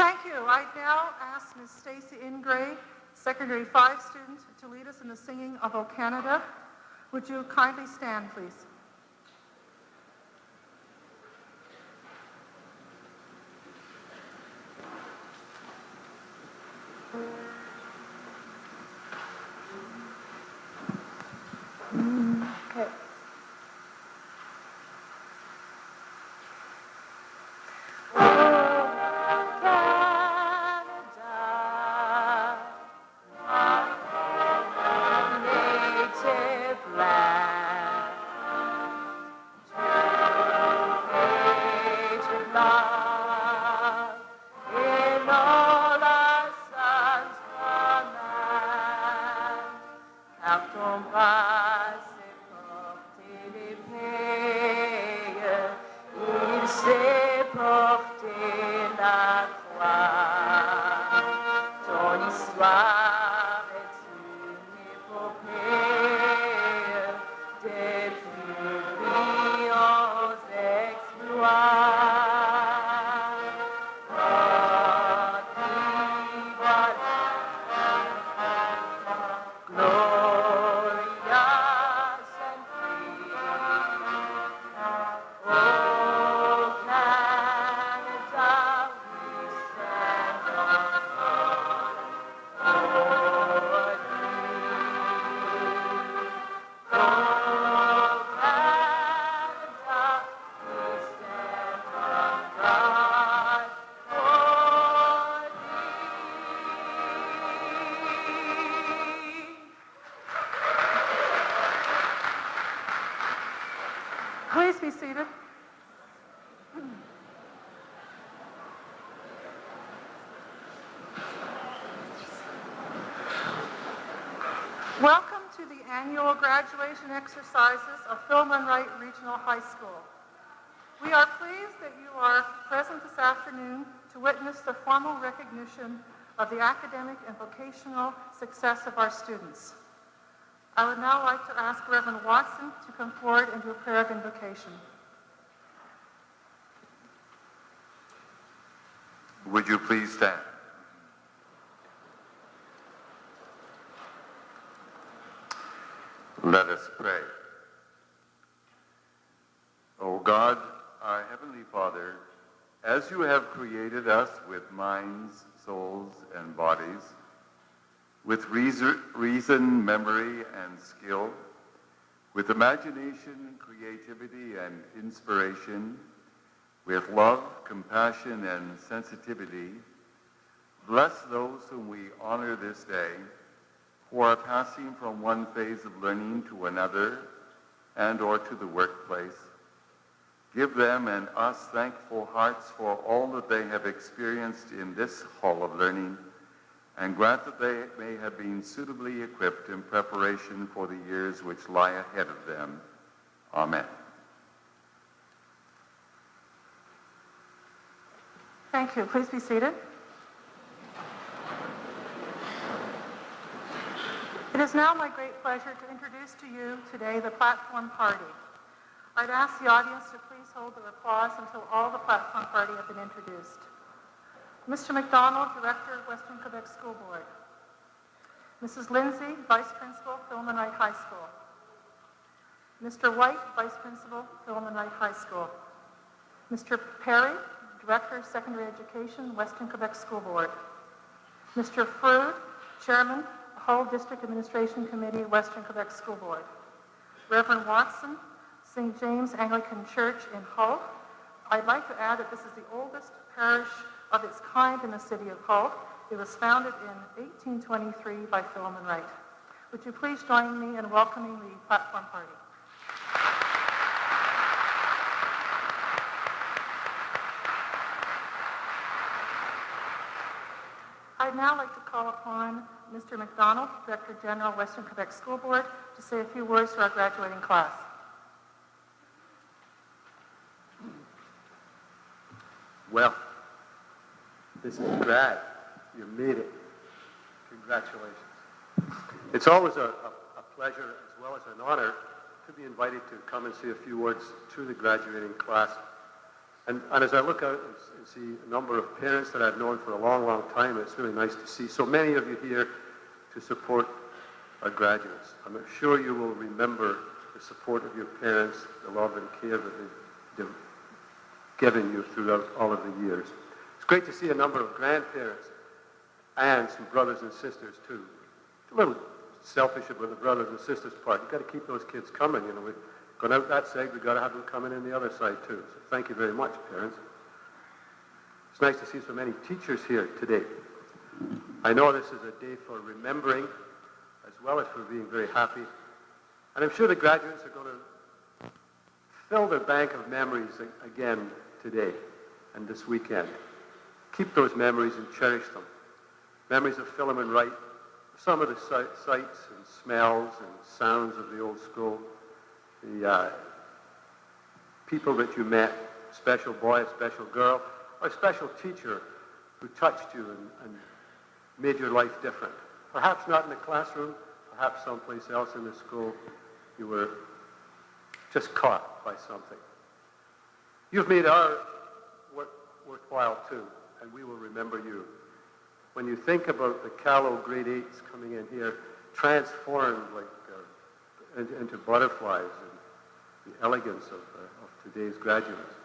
Thank you. I now ask Ms. Stacy Ingray, Secondary 5 student, to lead us in the singing of O Canada. Would you kindly stand, please? Okay. Please be seated. Welcome to the annual graduation exercises of Philemon Wright Regional High School. We are pleased that you are present this afternoon to witness the formal recognition of the academic and vocational success of our students. I would now like to ask Reverend Watson to come forward and do a prayer of invocation. Would you please stand? Let us pray. O God, our Heavenly Father, as you have created us with minds, souls, and bodies, with reason, memory, and skill, with imagination, creativity, and inspiration, with love, compassion, and sensitivity, bless those whom we honor this day, who are passing from one phase of learning to another and or to the workplace. Give them and us thankful hearts for all that they have experienced in this hall of learning, and grant that they may have been suitably equipped in preparation for the years which lie ahead of them. Amen. Thank you. Please be seated. It is now my great pleasure to introduce to you today the platform party. I'd ask the audience to please hold their applause until all the platform party have been introduced. Mr. McDonald, Director of Western Quebec School Board. Mrs. Lindsay, Vice Principal, Philemon Wright High School. Mr. White, Vice Principal, Philemon Wright High School. Mr. Perry, Director of Secondary Education, Western Quebec School Board. Mr. Frood, Chairman, Hull District Administration Committee, Western Quebec School Board. Reverend Watson, St. James Anglican Church in Hull. I'd like to add that this is the oldest parish of its kind in the city of Hull. It was founded in 1823 by Philemon Wright. Would you please join me in welcoming the platform party? I'd now like to call upon Mr. McDonald, Director General, Western Quebec School Board, to say a few words to our graduating class. Well, this is grad. You made it. Congratulations. It's always a pleasure as well as an honor to be invited to come and say a few words to the graduating class. And as I look out and see a number of parents that I've known for a long, long time, it's really nice to see so many of you here to support our graduates. I'm sure you will remember the support of your parents, the love and care that they've given you throughout all of the years. It's great to see a number of grandparents and some brothers and sisters too. It's a little selfish about the brothers and sisters part. You've got to keep those kids coming. You know, we've gone out that side, we've got to have them coming in the other side too. So thank you very much, parents. It's nice to see so many teachers here today. I know this is a day for remembering as well as for being very happy. And I'm sure the graduates are going to fill their bank of memories again today and this weekend. Keep those memories and cherish them. Memories of Philemon Wright, some of the sights and smells and sounds of the old school, the people that you met, special boy, a special girl, or a special teacher who touched you and made your life different. Perhaps not in the classroom, perhaps someplace else in the school. You were just caught by something. You've made our work worthwhile too, and we will remember you. When you think about the callow grade 8s coming in here, transformed into butterflies and the elegance of today's graduates,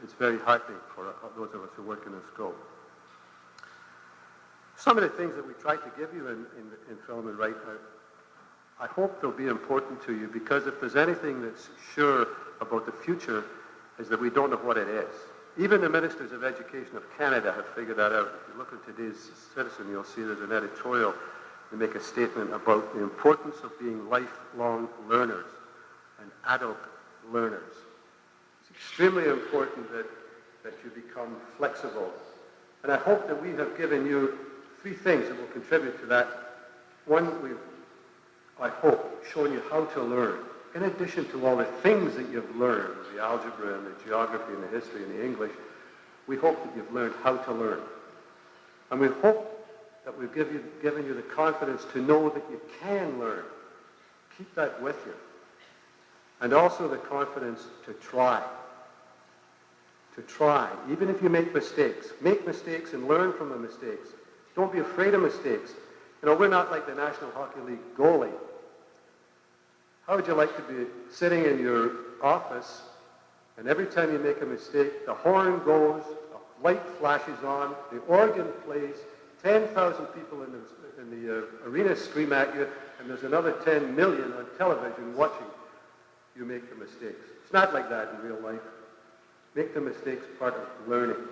it's very heartening for those of us who work in the school. Some of the things that we tried to give you in Philemon Wright, I hope they'll be important to you, because if there's anything that's sure about the future, is that we don't know what it is. Even the Ministers of Education of Canada have figured that out. If you look at today's Citizen, you'll see there's an editorial. They make a statement about the importance of being lifelong learners and adult learners. It's extremely important that you become flexible. And I hope that we have given you 3 things that will contribute to that. One, we've, I hope, shown you how to learn. In addition to all the things that you've learned, the algebra and the geography and the history and the English, we hope that you've learned how to learn. And we hope that we've given you the confidence to know that you can learn. Keep that with you. And also the confidence to try. To try, even if you make mistakes. Make mistakes and learn from the mistakes. Don't be afraid of mistakes. You know, we're not like the National Hockey League goalie. How would you like to be sitting in your office, and every time you make a mistake, the horn goes, the light flashes on, the organ plays, 10,000 people in the arena scream at you, and there's another 10 million on television watching you make the mistakes. It's not like that in real life. Make the mistakes part of learning.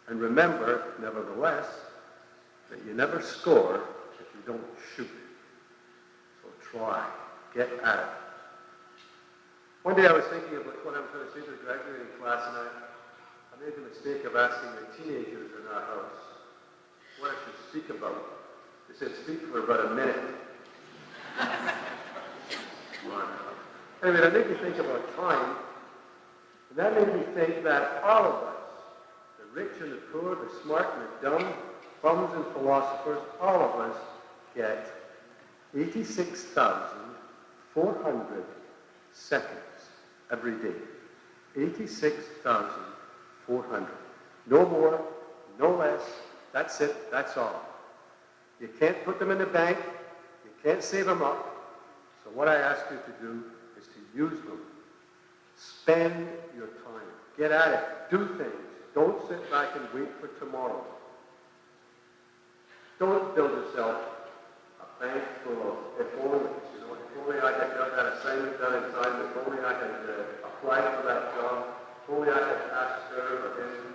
And remember, nevertheless, that you never score if you don't shoot. So try. Get at it. One day I was thinking about what I was going to say to the graduating class, and I made the mistake of asking the teenagers in our house what I should speak about. They said, speak for about a minute. Anyway, that made me think about time, and that made me think that all of us, the rich and the poor, the smart and the dumb, bums and philosophers, all of us get 86,400 seconds every day. 86,400. No more, no less. That's it. That's all. You can't put them in the bank. You can't save them up. So what I ask you to do is to use them. Spend your time. Get at it. Do things. Don't sit back and wait for tomorrow. Don't build yourself a bank full of if only. You know, if only I had got that assignment done in time, if only I had applied for that job, if only I had asked her or him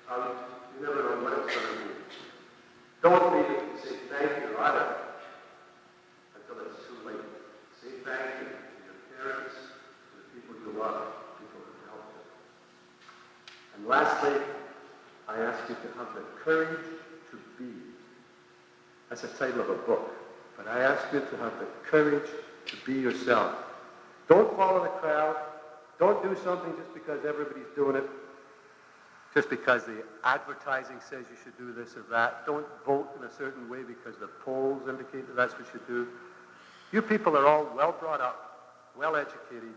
out. You never know what it's going to be. Don't leave it to say thank you either until it's too late. Say thank you to your parents, to the people you love, people who helped you. And lastly, I ask you to have the courage to be. That's the title of a book. But I ask you to have the courage to be yourself. Don't follow the crowd. Don't do something just because everybody's doing it. Just because the advertising says you should do this or that. Don't vote in a certain way because the polls indicate that that's what you should do. You people are all well brought up, well educated,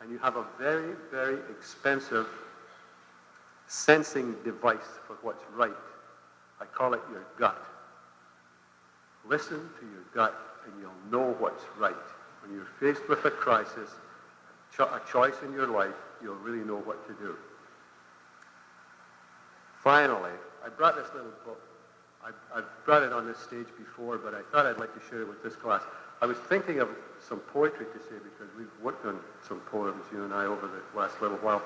and you have a very, very expensive sensing device for what's right. I call it your gut. Listen to your gut and you'll know what's right. When you're faced with a crisis, a choice in your life, you'll really know what to do. Finally, I brought this little book. I've brought it on this stage before, but I thought I'd like to share it with this class. I was thinking of some poetry to say because we've worked on some poems, you and I, over the last little while.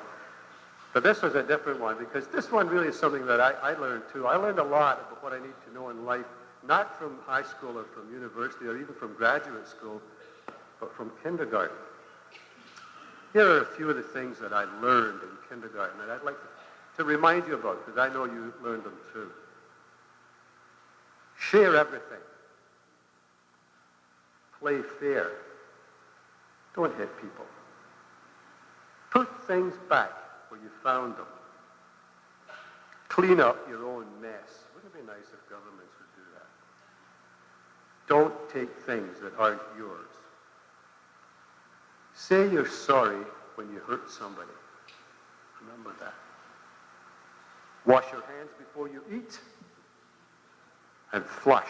But this was a different one because this one really is something that I learned too. I learned a lot about what I need to know in life, not from high school or from university or even from graduate school, but from kindergarten. Here are a few of the things that I learned in kindergarten that I'd like to remind you about because I know you learned them too. Share everything. Play fair. Don't hit people. Put things back where you found them. Clean up your own mess. Wouldn't it be nice if governments would do that? Don't take things that aren't yours. Say you're sorry when you hurt somebody. Remember that. Wash your hands before you eat. And flush.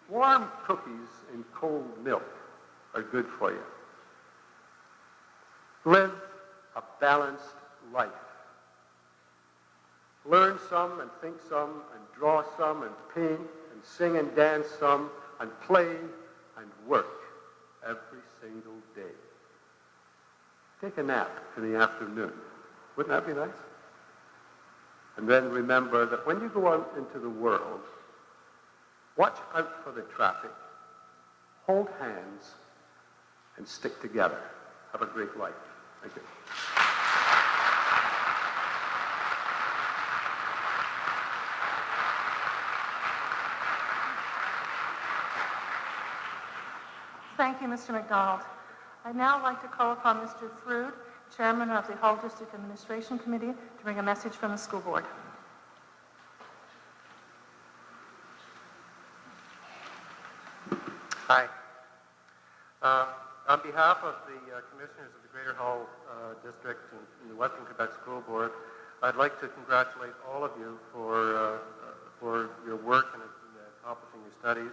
Warm cookies and cold milk are good for you. Live a balanced life. Learn some and think some and draw some and paint and sing and dance some and play and work every single day. Take a nap in the afternoon. Wouldn't that be nice? And then remember that when you go out into the world, watch out for the traffic, hold hands, and stick together. Have a great life. Thank you. Thank you, Mr. McDonald. I'd now like to call upon Mr. Frood, Chairman of the Hull District Administration Committee, to bring a message from the school board. Hi. On behalf of the commissioners of the Greater Hull District and the Western Quebec School Board, I'd like to congratulate all of you for your work in accomplishing your studies,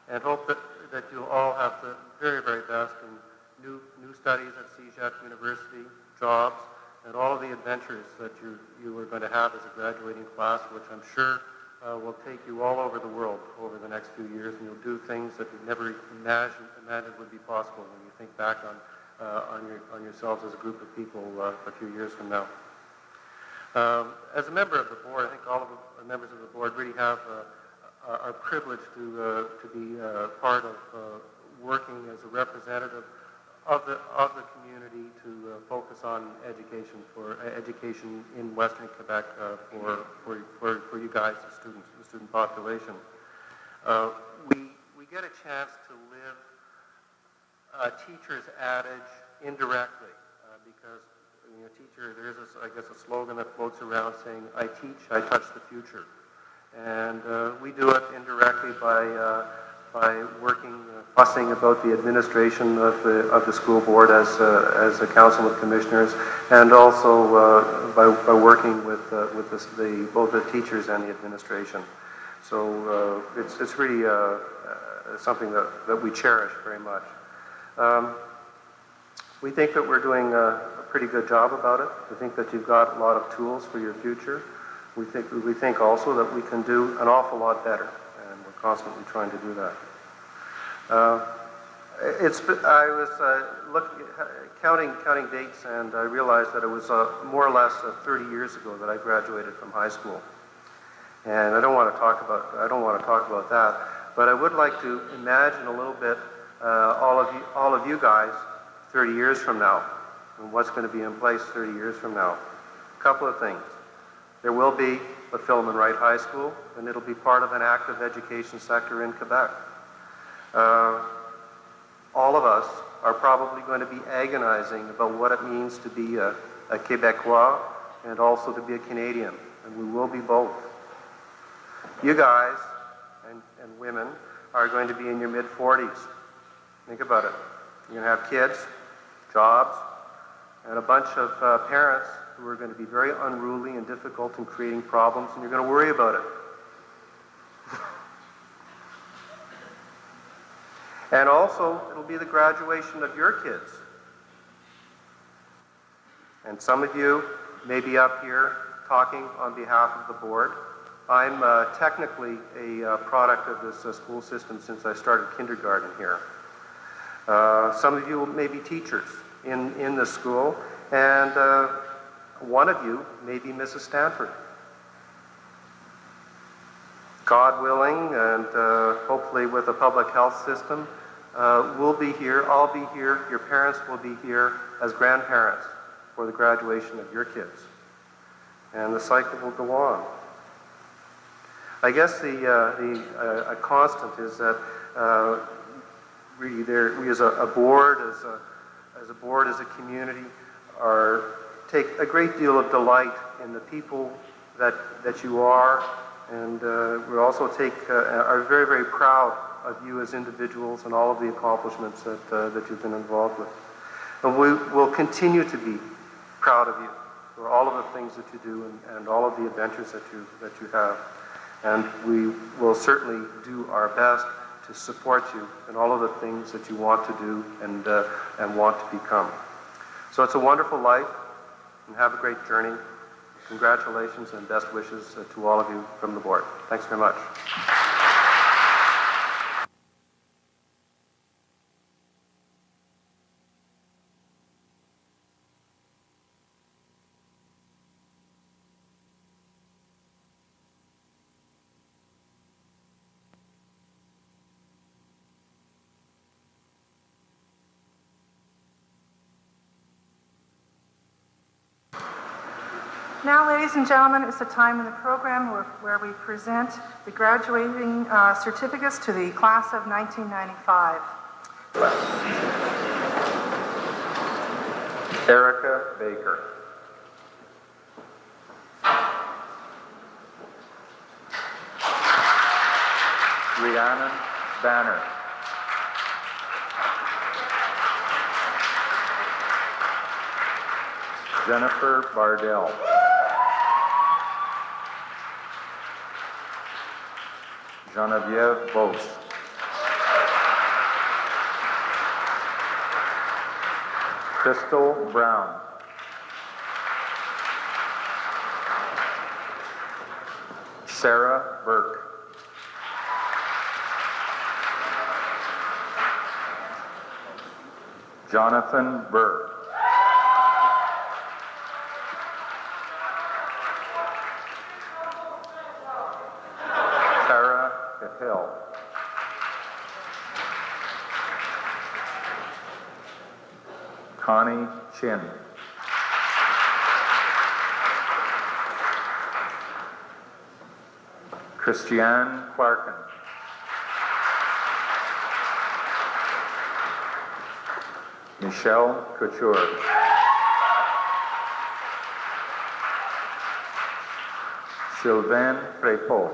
and hope that you'll all have the very, very best in new studies at CEGEP University, jobs, and all of the adventures that you are going to have as a graduating class, which I'm sure will take you all over the world over the next few years, and you'll do things that you never imagined would be possible when you think back on yourselves as a group of people a few years from now. As a member of the board, I think all of the members of the board really are privileged to be part of working as a representative of the community to focus on education in Western Quebec for you guys, the student population. We get a chance to live a teacher's adage indirectly because teacher, there is I guess a slogan that floats around saying, "I teach, I touch the future," and we do it indirectly by working, fussing about the administration of the school board as a council of commissioners, and also by working with both the teachers and the administration. So it's really something that we cherish very much. We think that we're doing a pretty good job about it. We think that you've got a lot of tools for your future. We think also that we can do an awful lot better, and we're constantly trying to do that. I was counting dates, and I realized that it was more or less 30 years ago that I graduated from high school. And I don't want to talk about that, but I would like to imagine a little bit all of you guys 30 years from now, and what's going to be in place 30 years from now. A couple of things. There will be a Philemon Wright High School, and it'll be part of an active education sector in Quebec. All of us are probably going to be agonizing about what it means to be a Quebecois and also to be a Canadian, and we will be both. You guys and women are going to be in your mid-40s. Think about it. You're going to have kids, jobs, and a bunch of parents who are going to be very unruly and difficult in creating problems, and you're going to worry about it. And also, it'll be the graduation of your kids. And some of you may be up here talking on behalf of the board. I'm technically a product of this school system since I started kindergarten here. Some of you may be teachers in the school, and one of you may be Mrs. Stanford. God willing, and hopefully with a public health system, we'll be here, I'll be here, your parents will be here as grandparents for the graduation of your kids. And the cycle will go on. I guess a constant is that we as a board, as a community, take a great deal of delight in the people that you are, and we also are very, very proud of you as individuals and all of the accomplishments that you've been involved with. And we will continue to be proud of you for all of the things that you do and all of the adventures that you have. And we will certainly do our best to support you in all of the things that you want to do and want to become. So it's a wonderful life, and have a great journey. Congratulations and best wishes to all of you from the board. Thanks very much. Now, ladies and gentlemen, it's the time in the program where we present the graduating certificates to the class of 1995. Erica Baker. Rhiannon Banner. Jennifer Bardell. Genevieve Bose. Crystal Brown. Sarah Burke. Jonathan Burr. Tara Cahill. Connie Chin. Christiane Clarkin. Michelle Couture. Sylvain Crépeau.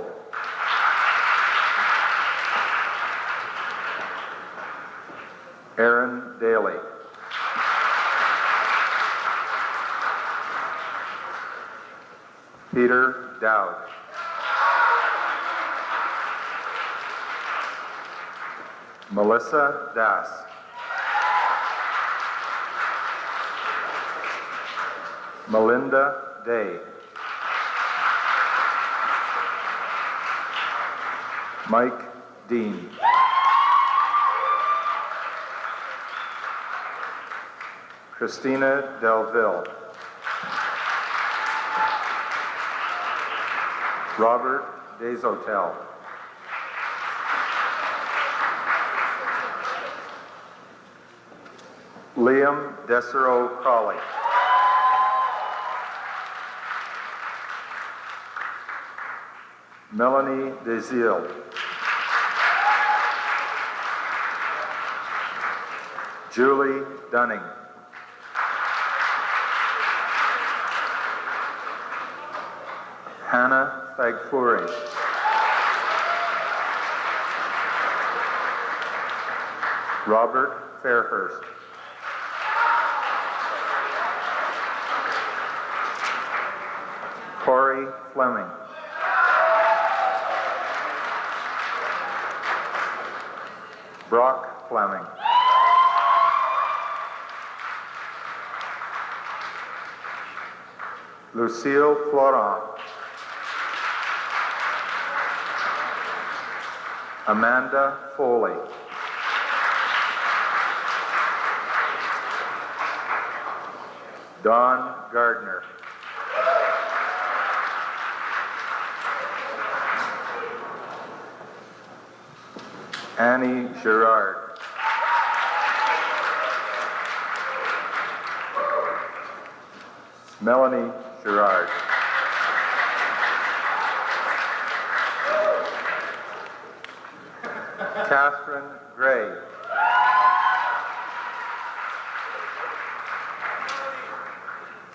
Aaron Daly. Peter Dowd. Melissa Das. Melinda Day. Mike Dean. Christina Delville. Robert Deshotel. Liam Desero Crawley. Melanie Desile. Julie Dunning. Hannah Fagfuri. Robert Fairhurst. Corey Fleming. Brock Fleming. Lucille Florent. Amanda Foley. Dawn Gardner. Annie Gerard. Melanie Gerard. Catherine Gray.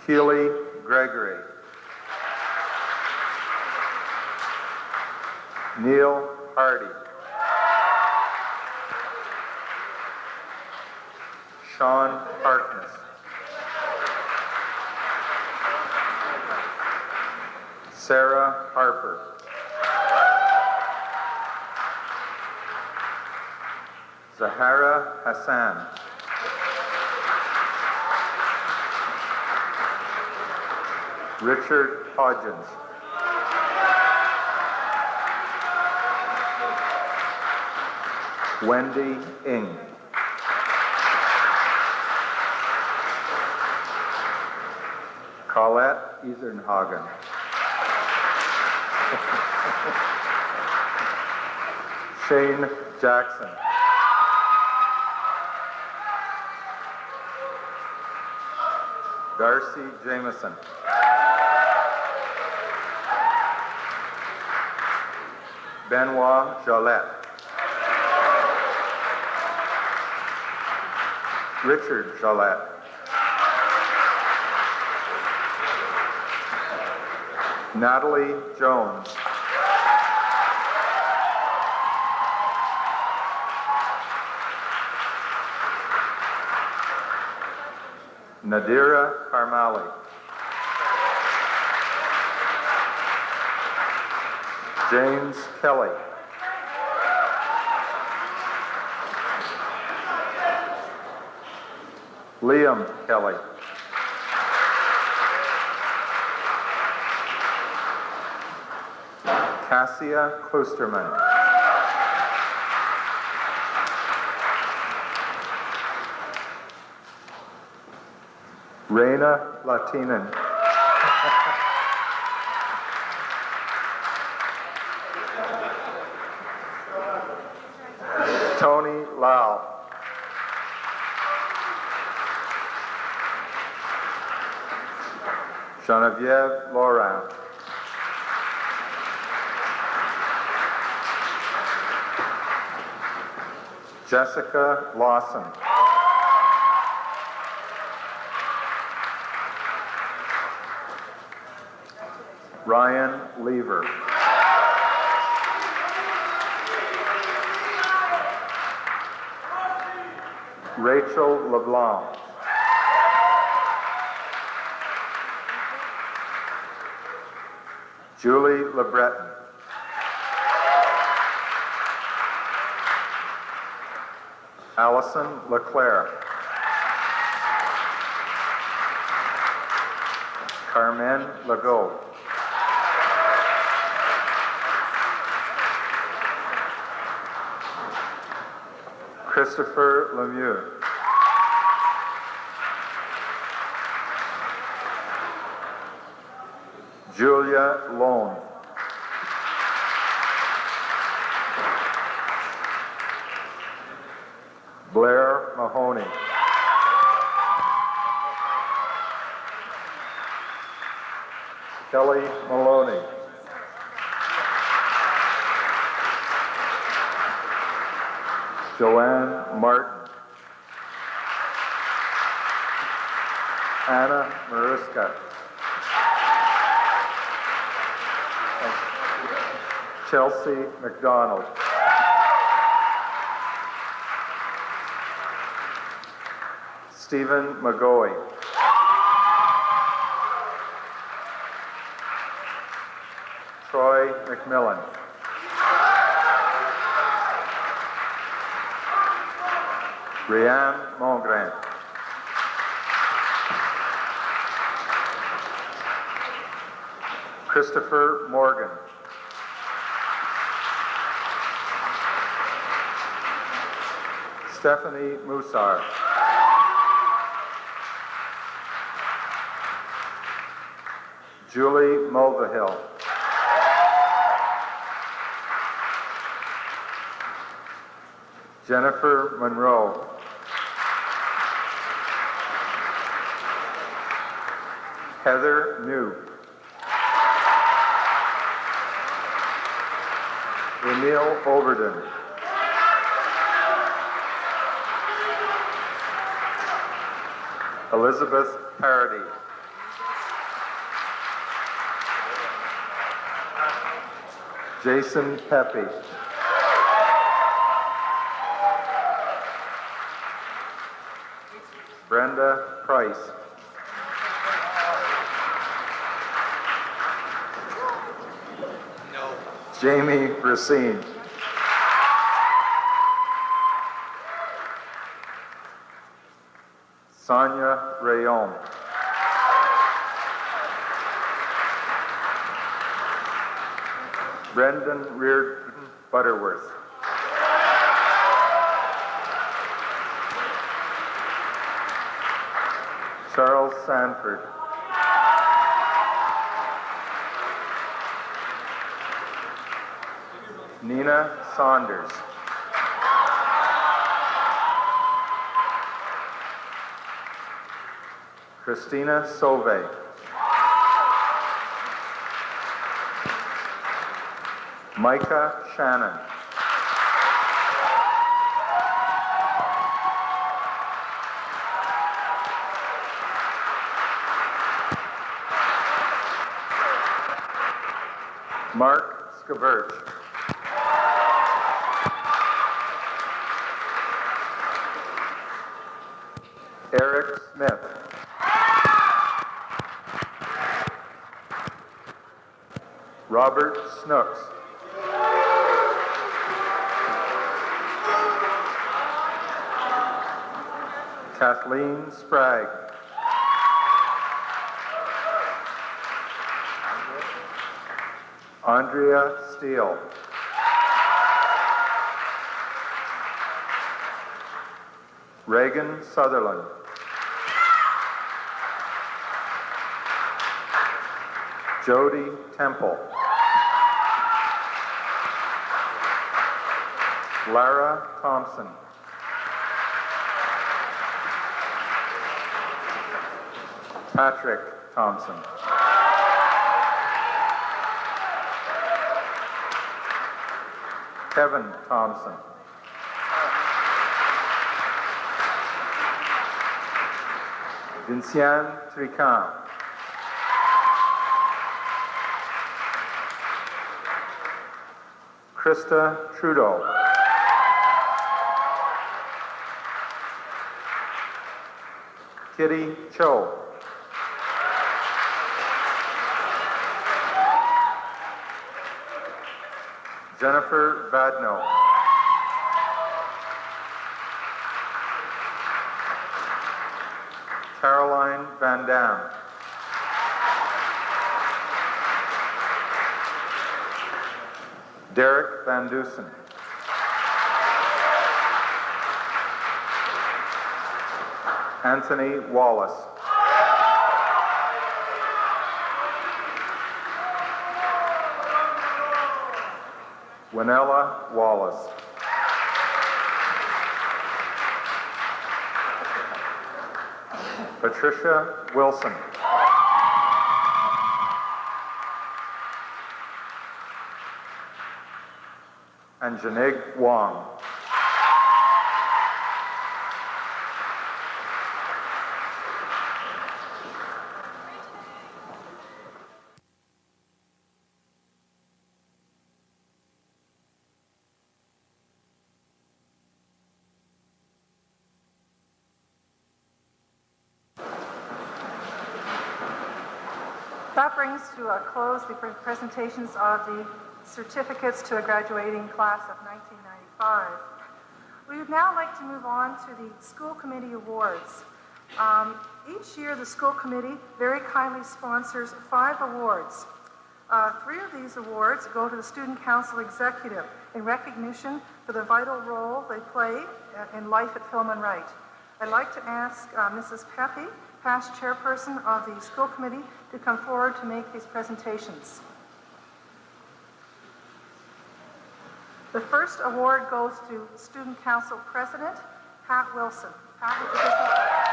Keely Gregory. Neil Hardy. Sean Harkness. Sarah Harper. Zahara Hassan. Richard Hodgins. Wendy Ing. Colette Isernhagen. Shane Jackson. Darcy Jameson. Benoit Jolette. Richard Jolette. Natalie Jones. Nadira Karmali. James Kelly. Liam Kelly. Cassia Klosterman. Reina Latinen. Tony Lau. Genevieve Laurent. Jessica Lawson. Ryan Lever. Rachel LeBlanc. Julie LeBreton. Allison LeClaire. Carmen Legault. Christopher Lemieux. Julia Lone. Blair Mahoney. Kelly Maloney. Joanne Martin. Anna Mariska. Chelsea McDonald. Stephen McGoey. Troy McMillan. Brianne Mongrain. Christopher Morgan. Stephanie Musar. Julie Mulvihill. Jennifer Monroe. Heather New. Emil Overton. Elizabeth Parody. Jason Pepe. Brenda Price. Jamie Racine. Sonia Rayon. Brendan Reardon Butterworth. Charles Sanford. Nina Saunders. Christina Sauve. Micah Shannon. Mark Scavert. Eric Smith. Robert Snooks. Kathleen Sprague. Andrea Steele. Reagan Sutherland. Jody Temple. Lara Thompson. Patrick Thompson. Kevin Thompson. Vinciane Tricant. Krista Trudeau. Kitty Cho. Jennifer Vadno. Caroline Van Dam. Derek Van Dusen. Anthony Wallace. Winella Wallace. Patricia Wilson. And Janig Wong. that brings to a close the presentations of the certificates to a graduating class of 1995. We would now like to move on to the school committee awards. Each year, the school committee very kindly sponsors 5 awards. 3 of these awards go to the student council executive in recognition for the vital role they play in life at Philemon Wright. I'd like to ask Mrs. Pepe, past chairperson of the school committee, to come forward to make these presentations. The first award goes to Student Council President, Pat Wilson. Pat, would you please come forward?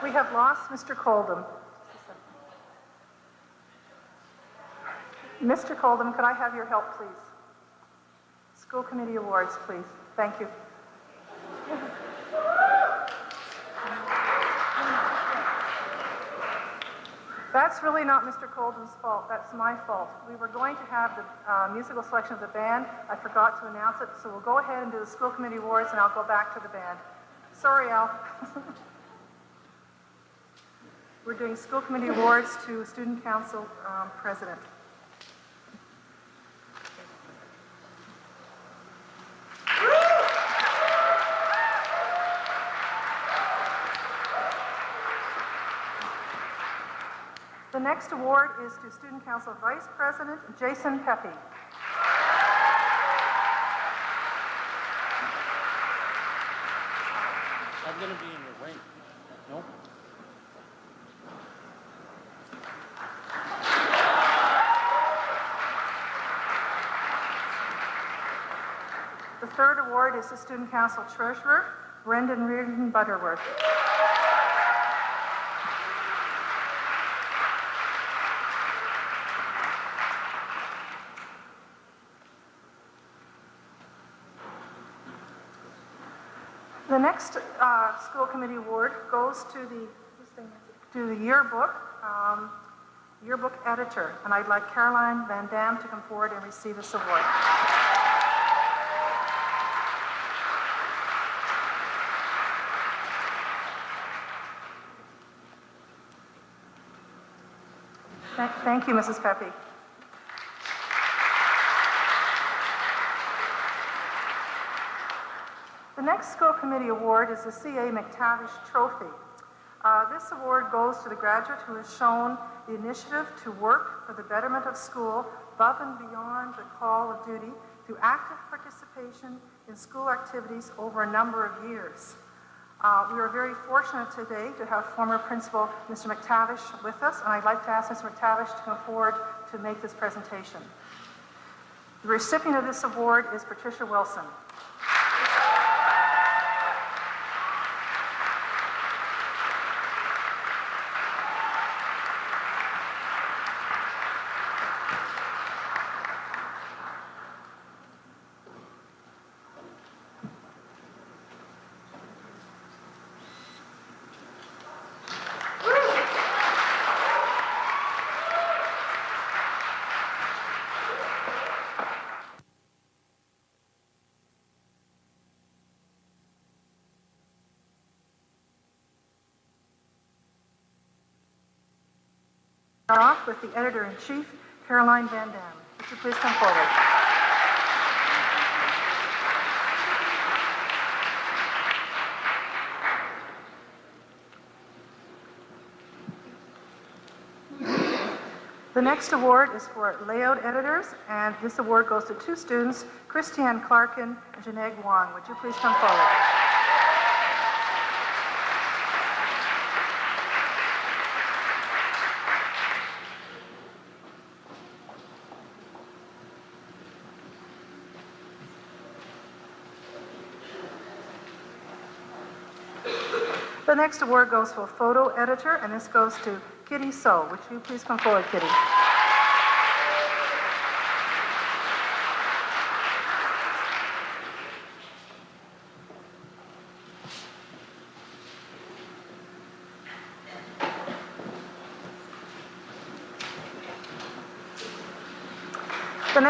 We have lost Mr. Coldham. Mr. Coldham, could I have your help, please? School committee awards, please. Thank you. That's really not Mr. Coldham's fault. That's my fault. We were going to have the musical selection of the band. I forgot to announce it, so we'll go ahead and do the school committee awards, and I'll go back to the band. Sorry, Al. We're doing school committee awards to student council president. The next award is to Student Council Vice President Jason Pepe. I'm going to be in your way. Nope. The third award is to Student Council Treasurer Brendan Reardon Butterworth. The next school committee award goes to the yearbook editor, and I'd like Caroline Van Dam to come forward and receive this award. Thank you, Mrs. Pepe. The next school committee award is the C.A. McTavish Trophy. This award goes to the graduate who has shown the initiative to work for the betterment of school above and beyond the call of duty through active participation in school activities over a number of years. We are very fortunate today to have former principal Mr. McTavish with us, and I'd like to ask Mr. McTavish to come forward to make this presentation. The recipient of this award is Patricia Wilson. Off with the editor-in-chief, Caroline Van Dam. Would you please come forward? The next award is for layout editors, and this award goes to 2 students, Christiane Clarkin and Janeg Wong. Would you please come forward? The next award goes to a photo editor, and this goes to Kitty So. Would you please come forward, Kitty? The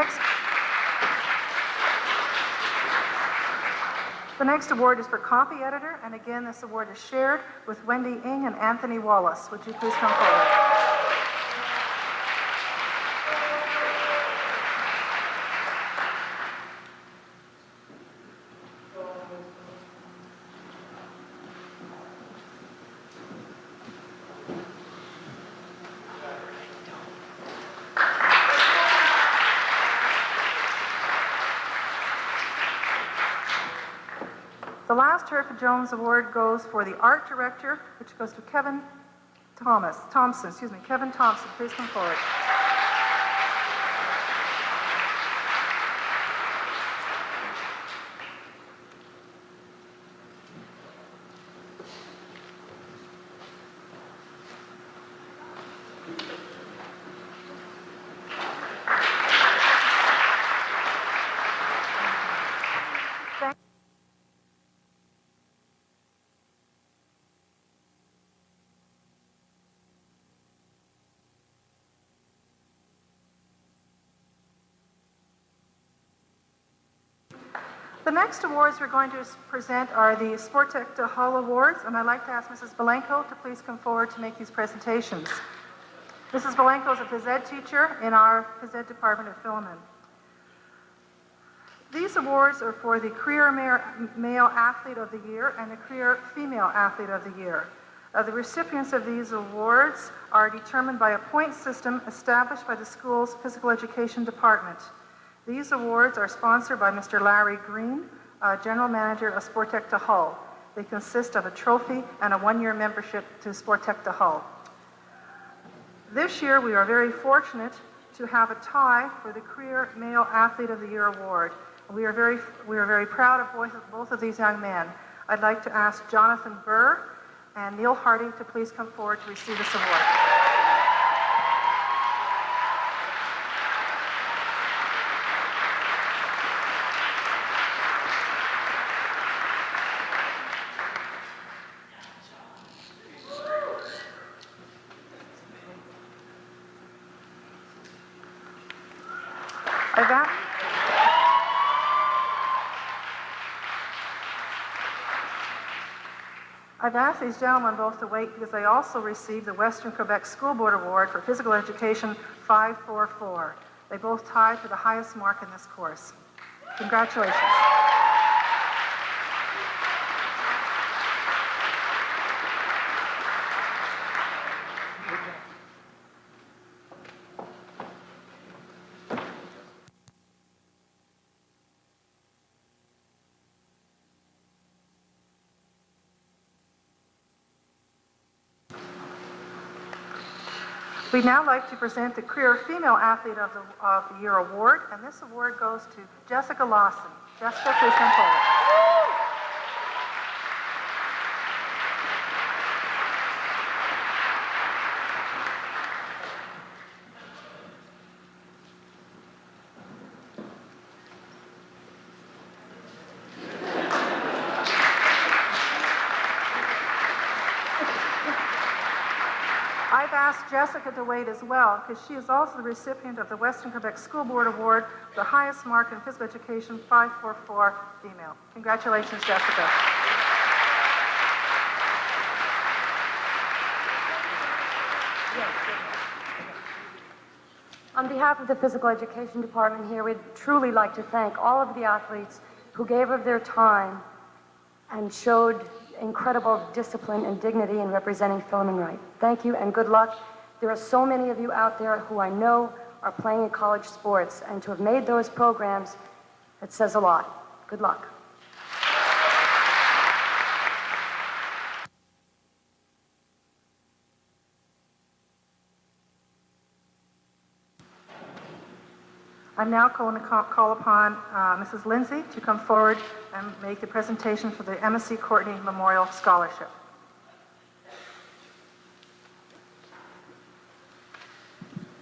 next award is for copy editor, and again, this award is shared with Wendy Ng and Anthony Wallace. Would you please come forward? The last Herford Jones Award goes for the art director, which goes to Kevin Thompson, please come forward. The next awards we're going to present are the Sportec de Hall Awards, and I'd like to ask Mrs. Belenko to please come forward to make these presentations. Mrs. Belenko is a phys ed teacher in our phys ed department at Philemon. These awards are for the Career Male Athlete of the Year and the Career Female Athlete of the Year. The recipients of these awards are determined by a point system established by the school's physical education department. These awards are sponsored by Mr. Larry Green, General Manager of Sportec de Hull. They consist of a trophy and a one-year membership to Sportec de Hull. This year, we are very fortunate to have a tie for the Career Male Athlete of the Year award. We are very proud of both of these young men. I'd like to ask Jonathan Burr and Neil Hardy to please come forward to receive this award. I've asked these gentlemen both to wait because they also received the Western Quebec School Board Award for Physical Education 544. They both tied for the highest mark in this course. Congratulations. We'd now like to present the Career Female Athlete of the Year award, and this award goes to Jessica Lawson. Jessica, please come forward. I've asked Jessica to wait as well because she is also the recipient of the Western Quebec School Board Award, the highest mark in physical education, 544 female. Congratulations, Jessica. On behalf of the Physical Education Department here, we'd truly like to thank all of the athletes who gave of their time and showed incredible discipline and dignity in representing Philemon Wright. Thank you and good luck. There are so many of you out there who I know are playing in college sports, and to have made those programs, it says a lot. Good luck. I'm now going to call upon Mrs. Lindsay to come forward and make the presentation for the MSC Courtney Memorial Scholarship.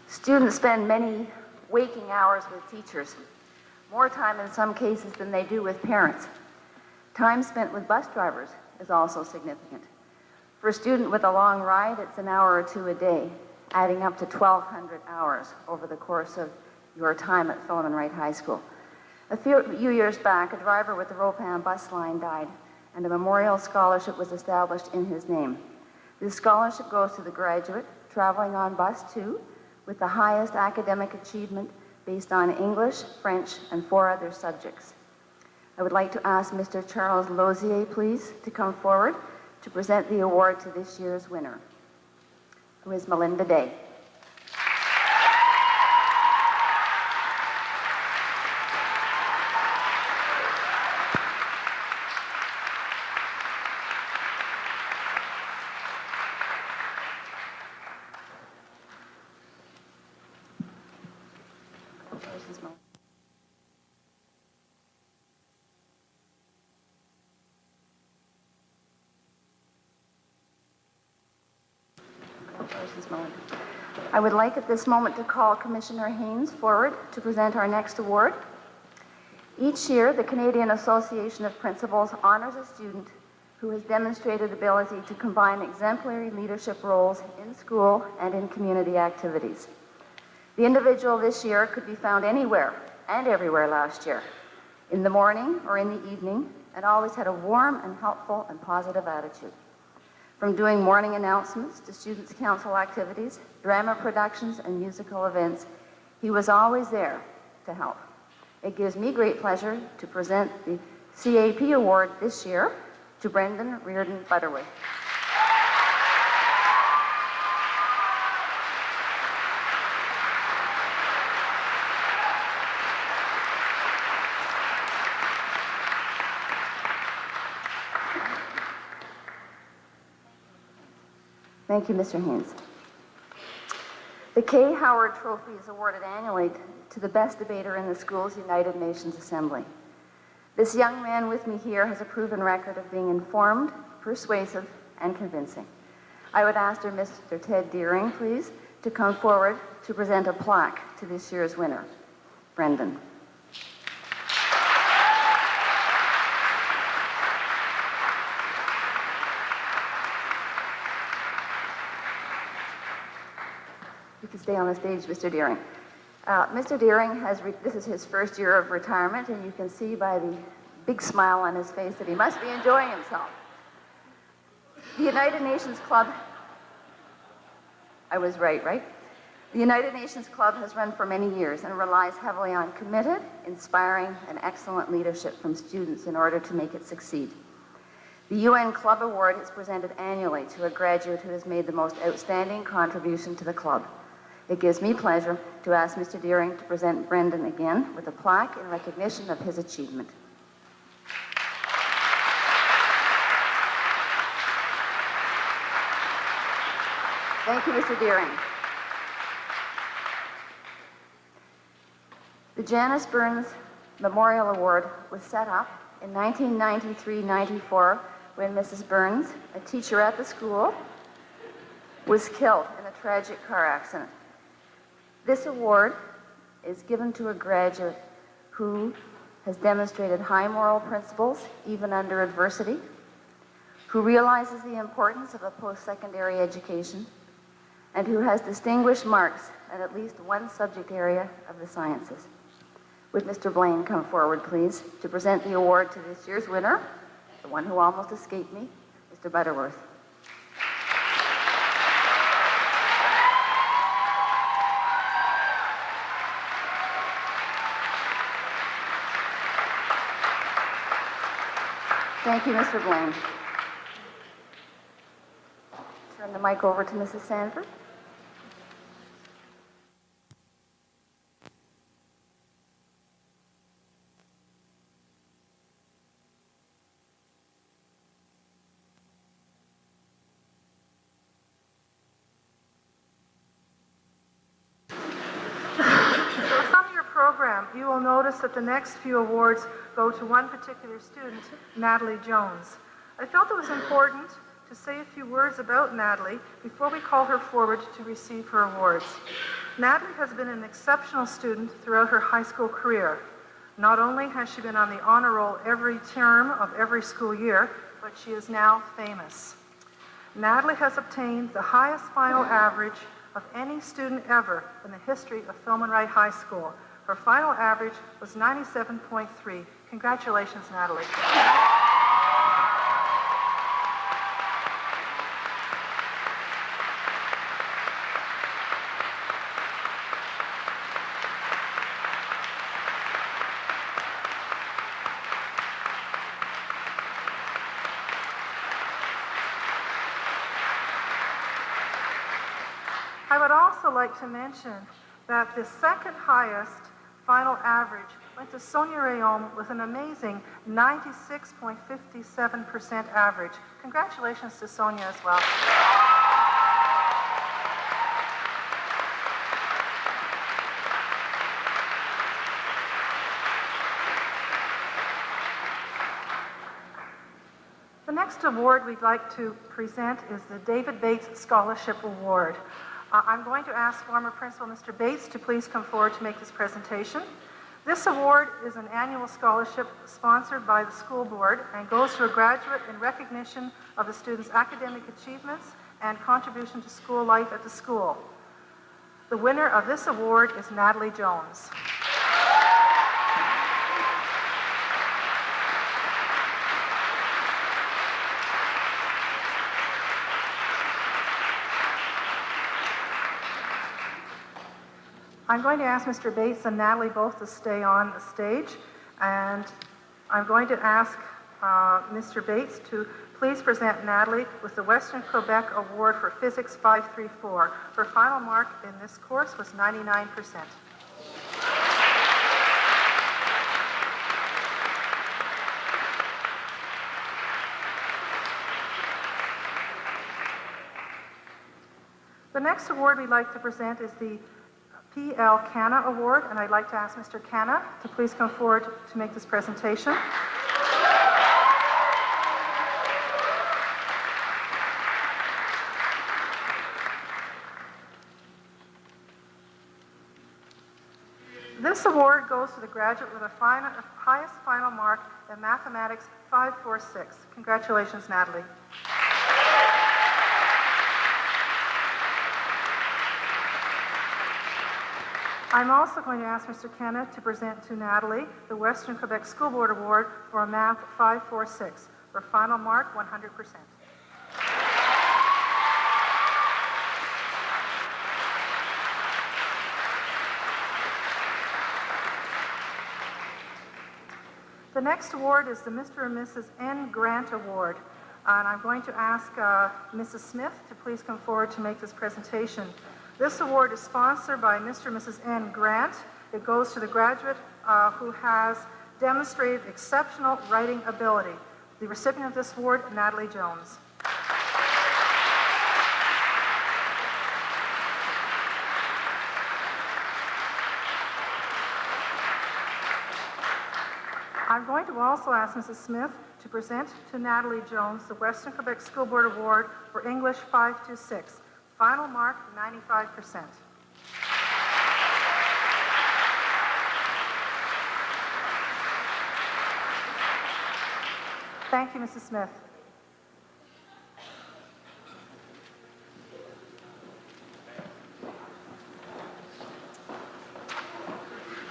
Students spend many waking hours with teachers, more time in some cases than they do with parents. Time spent with bus drivers is also significant. For a student with a long ride, it's an hour or two a day, adding up to 1,200 hours over the course of your time at Philemon Wright High School. A few years back, a driver with the Ropan bus line died, and a memorial scholarship was established in his name. This scholarship goes to the graduate traveling on bus 2 with the highest academic achievement based on English, French, and 4 other subjects. I would like to ask Mr. Charles Lozier, please, to come forward to present the award to this year's winner, who is Melinda Day. Congratulations, Melinda. Congratulations, Melinda. I would like at this moment to call Commissioner Haynes forward to present our next award. Each year, the Canadian Association of Principals honors a student who has demonstrated ability to combine exemplary leadership roles in school and in community activities. The individual this year could be found anywhere and everywhere last year, in the morning or in the evening, and always had a warm and helpful and positive attitude. From doing morning announcements to students' council activities, drama productions, and musical events, he was always there to help. It gives me great pleasure to present the CAP Award this year to Brendan Reardon Butterworth. Thank you, Mr. Haynes. The Kay Howard Trophy is awarded annually to the best debater in the school's United Nations Assembly. This young man with me here has a proven record of being informed, persuasive, and convincing. I would ask Mr. Ted Deering, please, to come forward to present a plaque to this year's winner, Brendan. You can stay on the stage, Mr. Deering. Mr. Deering this is his first year of retirement, and you can see by the big smile on his face that he must be enjoying himself. The United Nations Club, I was right? The United Nations Club has run for many years and relies heavily on committed, inspiring, and excellent leadership from students in order to make it succeed. The UN Club Award is presented annually to a graduate who has made the most outstanding contribution to the club. It gives me pleasure to ask Mr. Deering to present Brendan again with a plaque in recognition of his achievement. Thank you, Mr. Deering. The Janice Burns Memorial Award was set up in 1993-94 when Mrs. Burns, a teacher at the school, was killed in a tragic car accident. This award is given to a graduate who has demonstrated high moral principles even under adversity, who realizes the importance of a post-secondary education, and who has distinguished marks in at least one subject area of the sciences. Would Mr. Blaine come forward, please, to present the award to this year's winner, the one who almost escaped me, Mr. Butterworth. Thank you, Mr. Blaine. Turn the mic over to Mrs. Sanford. You will notice that the next few awards go to one particular student, Natalie Jones. I felt it was important to say a few words about Natalie before we call her forward to receive her awards. Natalie has been an exceptional student throughout her high school career. Not only has she been on the honor roll every term of every school year, but she is now famous. Natalie has obtained the highest final average of any student ever in the history of Philemon Wright High School. Her final average was 97.3. Congratulations, Natalie. I would also like to mention that the second highest final average went to Sonia Rayom with an amazing 96.57% average. Congratulations to Sonia as well. The next award we'd like to present is the David Bates Scholarship Award. I'm going to ask former Principal Mr. Bates to please come forward to make this presentation. This award is an annual scholarship sponsored by the school board and goes to a graduate in recognition of the student's academic achievements and contribution to school life at the school. The winner of this award is Natalie Jones. I'm going to ask Mr. Bates and Natalie both to stay on the stage, and I'm going to ask Mr. Bates to please present Natalie with the Western Quebec Award for Physics 534. Her final mark in this course was 99%. The next award we'd like to present is the P.L. Canna Award, and I'd like to ask Mr. Canna to please come forward to make this presentation. This award goes to the graduate with the highest final mark in Mathematics 546. Congratulations, Natalie. I'm also going to ask Mr. Canna to present to Natalie the Western Quebec School Board Award for Math 546. Her final mark, 100%. The next award is the Mr. and Mrs. N. Grant Award. And I'm going to ask Mrs. Smith to please come forward to make this presentation. This award is sponsored by Mr. and Mrs. N. Grant. It goes to the graduate who has demonstrated exceptional writing ability. The recipient of this award, Natalie Jones. I'm going to also ask Mrs. Smith to present to Natalie Jones the Western Quebec School Board Award for English 526. Final mark, 95%. Thank you, Mrs. Smith.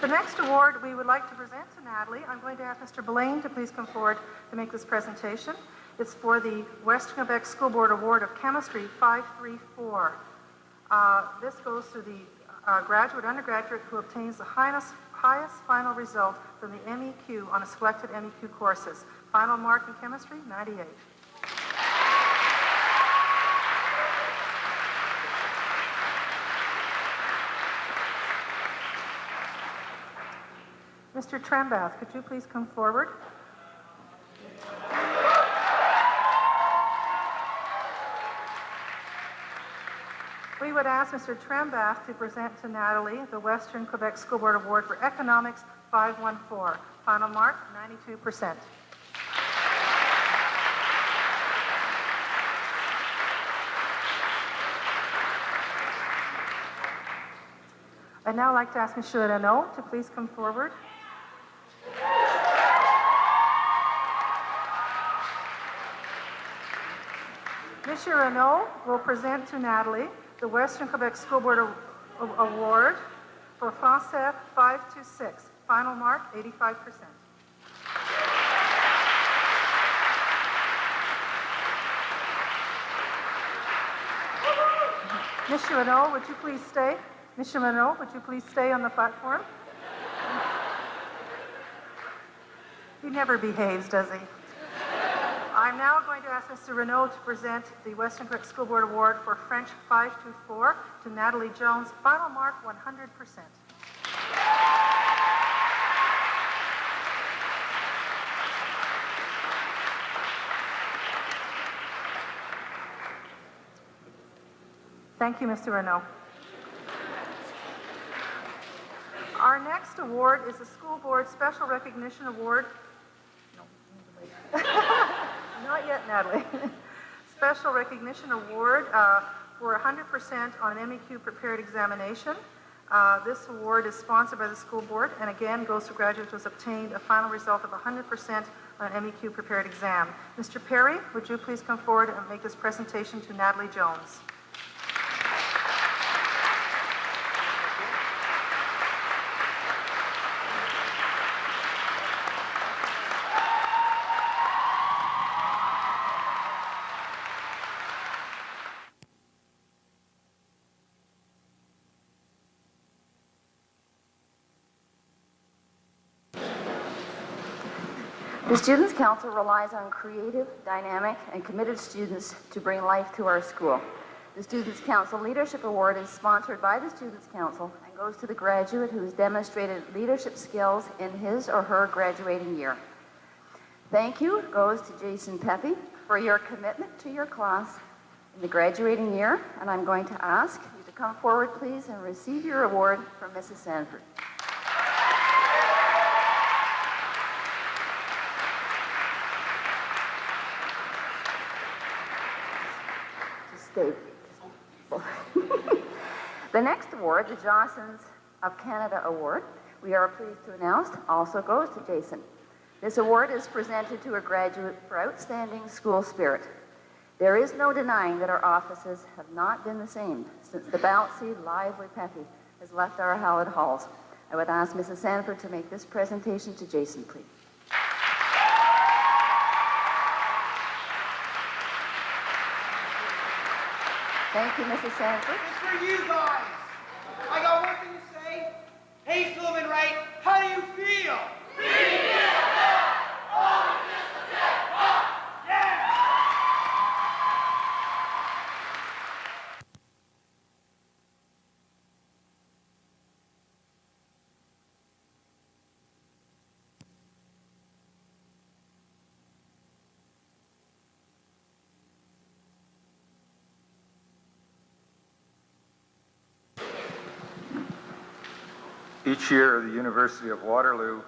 The next award we would like to present to Natalie, I'm going to ask Mr. Blaine to please come forward to make this presentation. It's for the Western Quebec School Board Award of Chemistry 534. This goes to the graduate, undergraduate who obtains the highest final result from the MEQ on a selected MEQ courses. Final mark in chemistry, 98. Mr. Trembath, could you please come forward? We would ask Mr. Trembath to present to Natalie the Western Quebec School Board Award for Economics 514. Final mark, 92%. I'd now like to ask Monsieur Renaud to please come forward. Monsieur Renaud will present to Natalie the Western Quebec School Board Award for Français 5 to 6. Final mark, 85%. Monsieur Renaud, would you please stay? Monsieur Renaud, would you please stay on the platform? He never behaves, does he? I'm now going to ask Mr. Renaud to present the Western Quebec School Board Award for French 5 to 4 to Natalie Jones. Final mark, 100%. Thank you, Mr. Renaud. Our next award is the School Board Special Recognition Award. No, not yet, Natalie. Special Recognition Award for 100% on an MEQ prepared examination. This award is sponsored by the school board and again goes to graduates who has obtained a final result of 100% on an MEQ prepared exam. Mr. Perry, would you please come forward and make this presentation to Natalie Jones? The Students' Council relies on creative, dynamic, and committed students to bring life to our school. The Students' Council Leadership Award is sponsored by the Students' Council and goes to the graduate who has demonstrated leadership skills in his or her graduating year. Thank you goes to Jason Pepe for your commitment to your class in the graduating year, and I'm going to ask you to come forward, please, and receive your award from Mrs. Sanford. Stay. The next award, the Johnsons of Canada Award, we are pleased to announce, also goes to Jason. This award is presented to a graduate for outstanding school spirit. There is no denying that our offices have not been the same since the bouncy, lively Pepe has left our hallowed halls. I would ask Mrs. Sanford to make this presentation to Jason, please. Thank you, Mrs. Sanford. It's for you guys. I got one thing to say. Hey, Philemon, Wright, how do you feel? We feel good. All of this subject, yeah! Each year, the University of Waterloo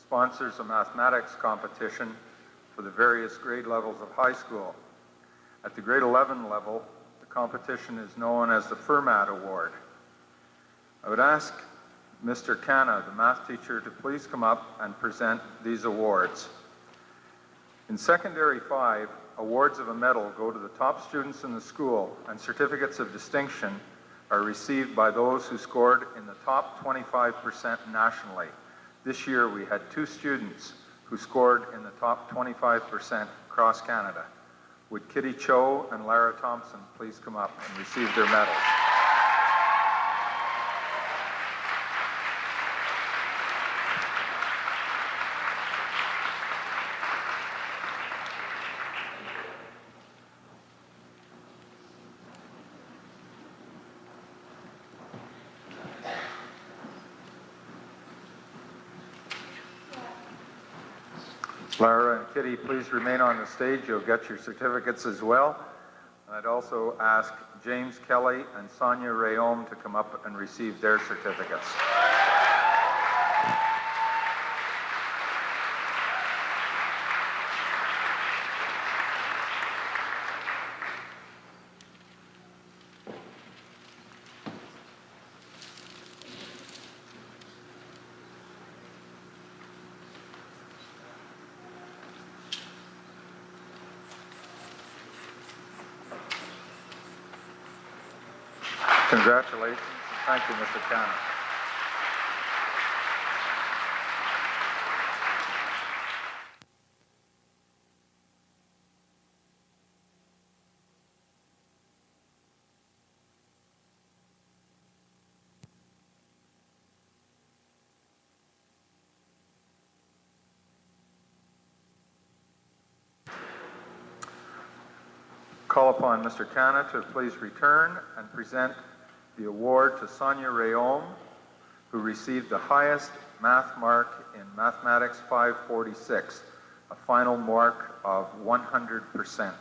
sponsors a mathematics competition for the various grade levels of high school. At the grade 11 level, the competition is known as the Fermat Award. I would ask Mr. Canna, the math teacher, to please come up and present these awards. In Secondary 5, awards of a medal go to the top students in the school, and certificates of distinction are received by those who scored in the top 25% nationally. This year we had 2 students who scored in the top 25% across Canada. Would Kitty Cho and Lara Thompson please come up and receive their medals? Lara and Kitty, please remain on the stage. You'll get your certificates as well. And I'd also ask James Kelly and Sonia Rayom to come up and receive their certificates. Congratulations, and thank you, Mr. Canna. Call upon Mr. Canna to please return and present the award to Sonia Rayom, who received the highest math mark in Mathematics 546, a final mark of 100%.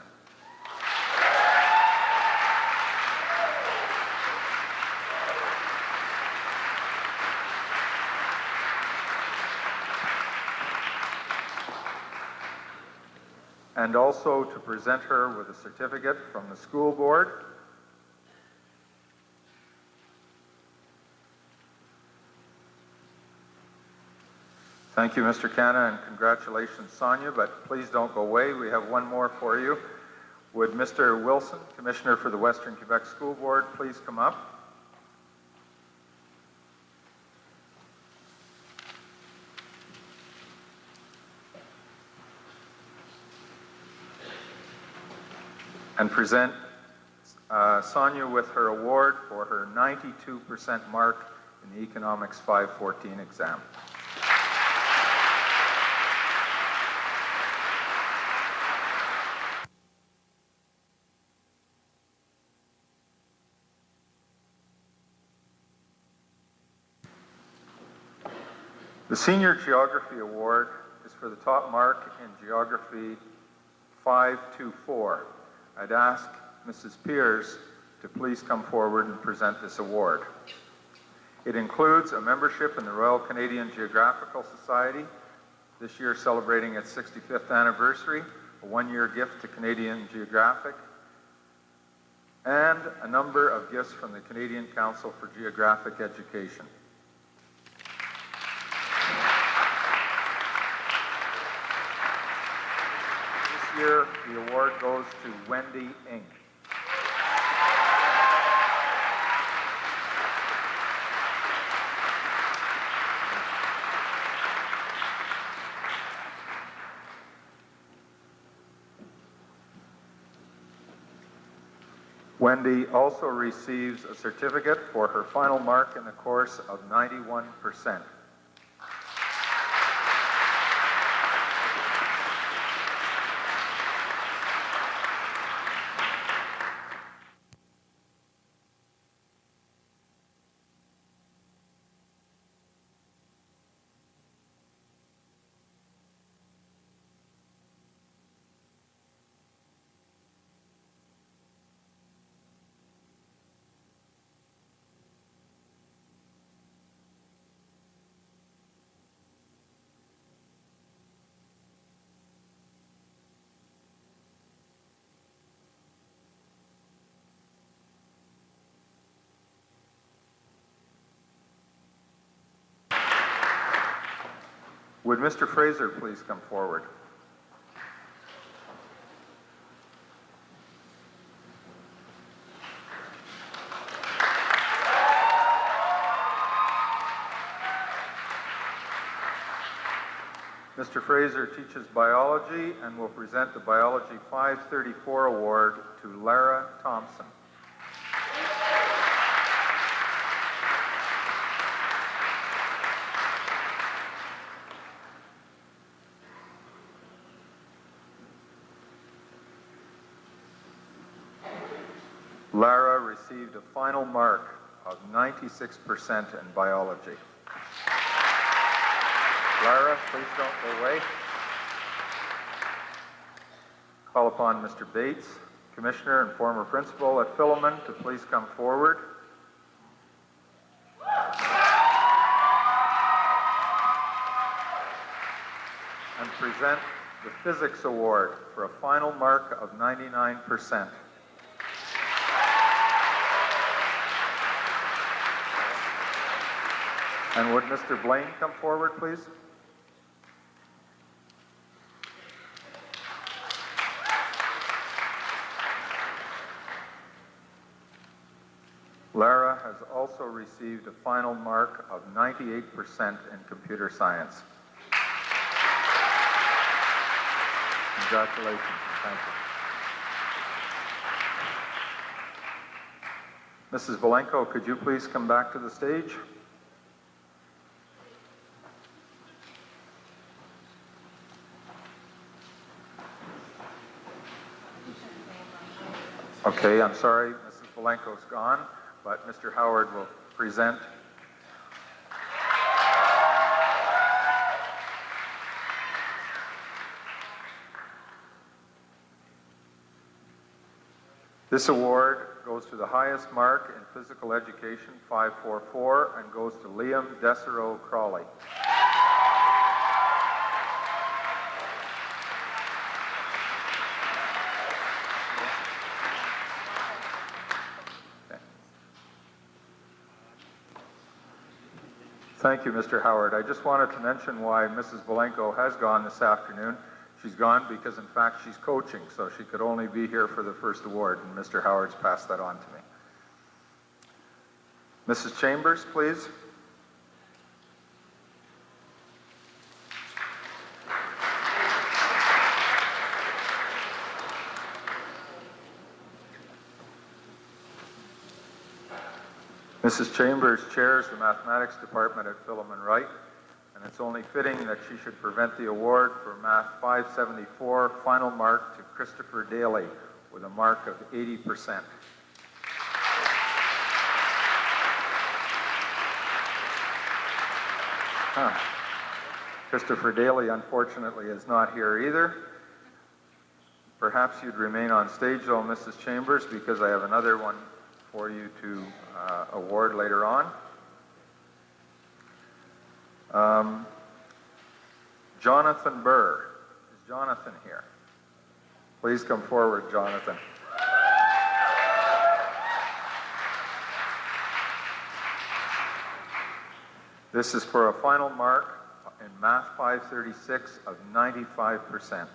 And also to present her with a certificate from the school board. Thank you, Mr. Canna, and congratulations, Sonia, but please don't go away. We have one more for you. Would Mr. Wilson, Commissioner for the Western Quebec School Board, please come up? And present Sonia with her award for her 92% mark in the Economics 514 exam. The Senior Geography Award is for the top mark in Geography 524. I'd ask Mrs. Peers to please come forward and present this award. It includes a membership in the Royal Canadian Geographical Society, this year celebrating its 65th anniversary, a one-year gift to Canadian Geographic, and a number of gifts from the Canadian Council for Geographic Education. This year, the award goes to Wendy Ng. Wendy also receives a certificate for her final mark in the course of 91%. Would Mr. Fraser please come forward? Mr. Fraser teaches biology and will present the Biology 534 award to Lara Thompson. Lara received a final mark of 96% in biology. Lara, please don't go away. Call upon Mr. Bates, Commissioner and former principal at Philemon, to please come forward. And present the Physics Award for a final mark of 99%. And would Mr. Blaine come forward, please? Lara has also received a final mark of 98% in computer science. Congratulations and thank you. Mrs. Valenko, could you please come back to the stage? Okay, I'm sorry, Mrs. Valenko's gone, but Mr. Howard will present. This award goes to the highest mark in physical education, 544, and goes to Liam Desero Crawley. Thank you, Mr. Howard. I just wanted to mention why Mrs. Valenko has gone this afternoon. She's gone because, in fact, she's coaching, so she could only be here for the first award, and Mr. Howard's passed that on to me. Mrs. Chambers, please. Mrs. Chambers chairs the mathematics department at Philemon Wright, and it's only fitting that she should present the award for Math 574 final mark to Christopher Daly with a mark of 80%. Christopher Daly, unfortunately, is not here either. Perhaps you'd remain on stage, though, Mrs. Chambers, because I have another one for you to award later on. Jonathan Burr. Is Jonathan here? Please come forward, Jonathan. This is for a final mark in Math 536 of 95%.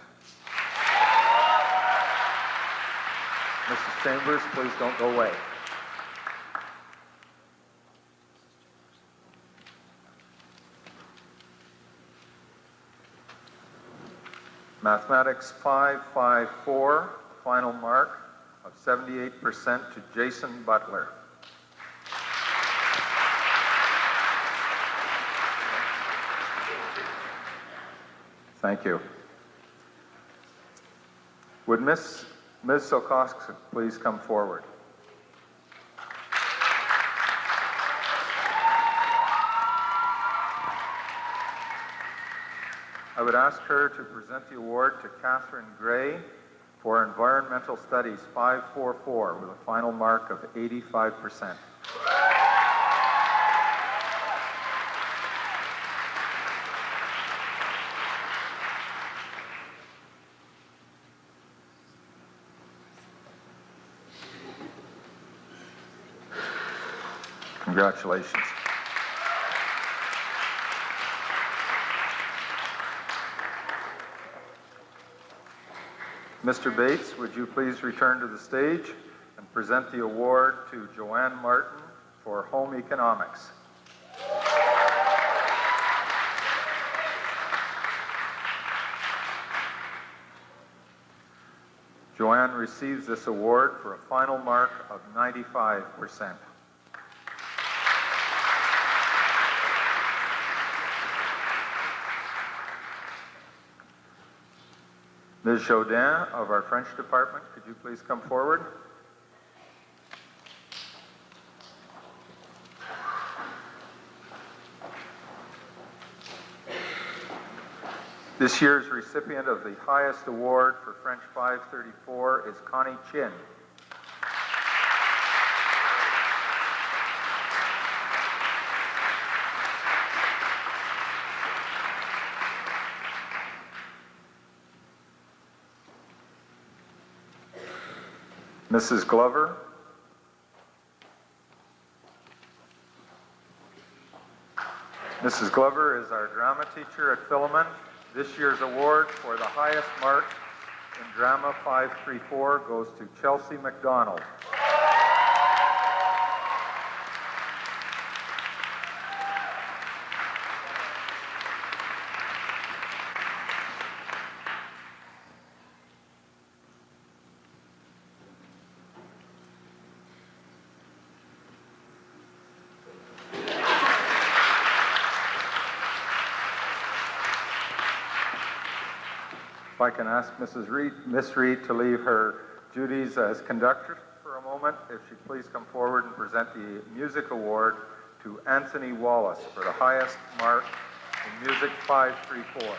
Mrs. Chambers, please don't go away. Mathematics 554, final mark of 78% to Jason Butler. Thank you. Would Ms. Sokoska please come forward? I would ask her to present the award to Catherine Gray for Environmental Studies 544 with a final mark of 85%. Congratulations. Mr. Bates, would you please return to the stage and present the award to Joanne Martin for Home Economics. Joanne receives this award for a final mark of 95%. Ms. Jodin of our French department, could you please come forward? This year's recipient of the highest award for French 534 is Connie Chin. Mrs. Glover. Mrs. Glover is our drama teacher at Philemon. This year's award for the highest mark in Drama 534 goes to Chelsea McDonald. If I can ask Miss Reed to leave her duties as conductor for a moment, if she'd please come forward and present the music award to Anthony Wallace for the highest mark in Music 534.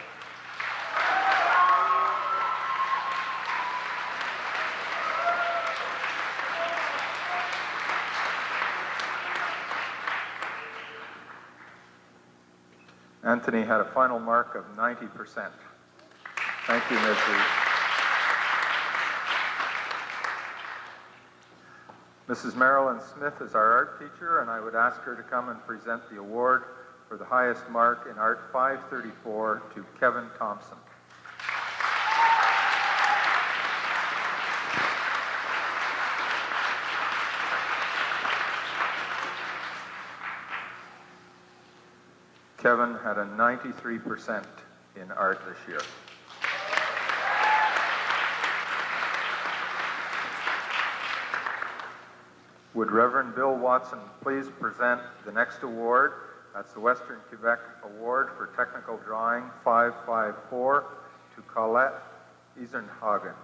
Anthony had a final mark of 90%. Thank you, Ms. Reed. Mrs. Marilyn Smith is our art teacher, and I would ask her to come and present the award for the highest mark in Art 534 to Kevin Thompson. Kevin had a 93% in art this year. Would Reverend Bill Watson please present the next award? That's the Western Quebec Award for Technical Drawing 554 to Colette Eisenhagen.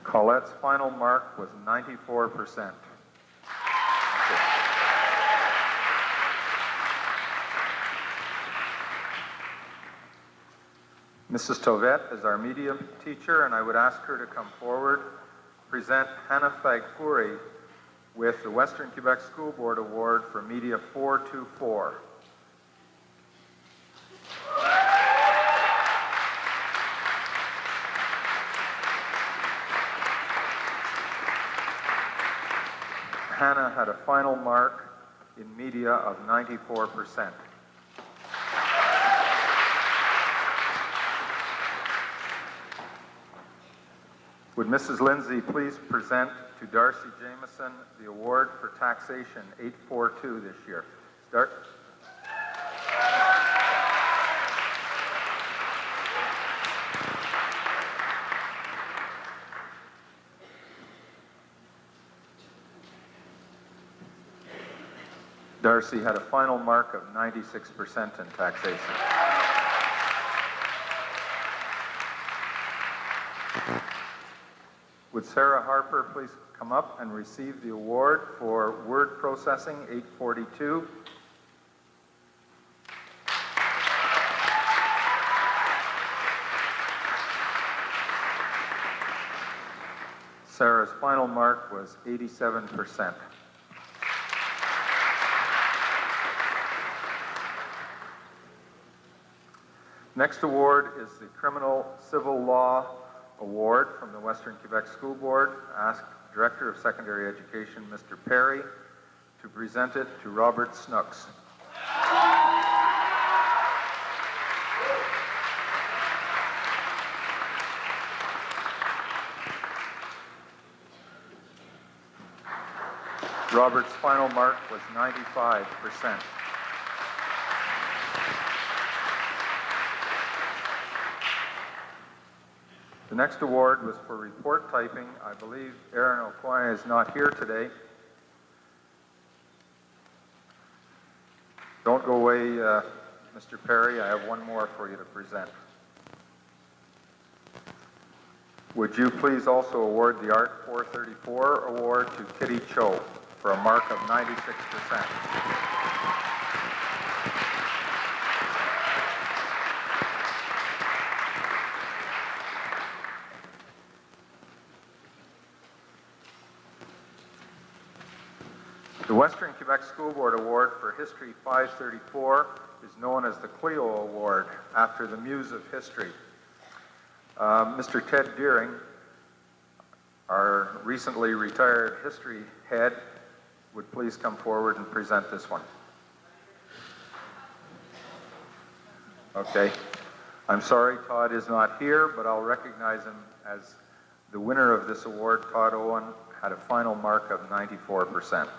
Colette's final mark was 94%. Mrs. Tovett is our media teacher, and I would ask her to come forward, present Hannah Fagpuri with the Western Quebec School Board Award for Media 424. Hannah had a final mark in media of 94%. Would Mrs. Lindsay please present to Darcy Jameson the award for taxation 842 this year? Start. Darcy had a final mark of 96% in taxation. Would Sarah Harper please come up and receive the award for word processing 842? Sarah's final mark was 87%. Next award is the Criminal Civil Law Award from the Western Quebec School Board. I ask Director of Secondary Education, Mr. Perry, to present it to Robert Snooks. Robert's final mark was 95%. The next award was for report typing. I believe Aaron O'Quine is not here today. Don't go away, Mr. Perry. I have one more for you to present. Would you please also award the Art 434 award to Kitty Cho for a mark of 96%. The Western Quebec School Board Award for History 534 is known as the Clio Award, after the Muse of History. Mr. Ted Deering, our recently retired history head, would please come forward and present this one. Okay. I'm sorry Todd is not here, but I'll recognize him as the winner of this award. Todd Owen had a final mark of 94%.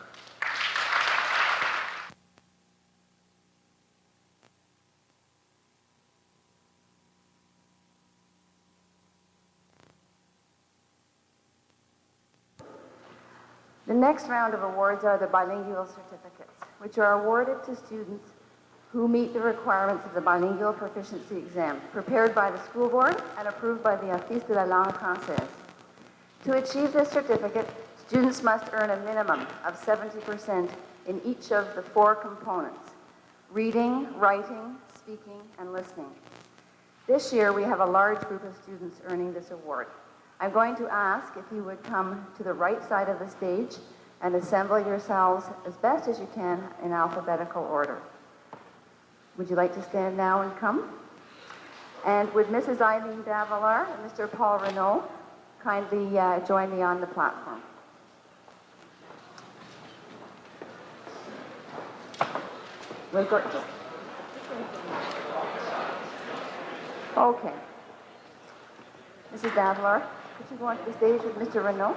The next round of awards are the bilingual certificates, which are awarded to students who meet the requirements of the bilingual proficiency exam, prepared by the school board and approved by the Office de la Langue Française. To achieve this certificate, students must earn a minimum of 70% in each of the 4 components: reading, writing, speaking, and listening. This year, we have a large group of students earning this award. I'm going to ask if you would come to the right side of the stage and assemble yourselves as best as you can in alphabetical order. Would you like to stand now and come? And would Mrs. Eileen Davillard and Mr. Paul Renault kindly join me on the platform? We'll go. Okay. Mrs. Davillard, could you go onto the stage with Mr. Renault?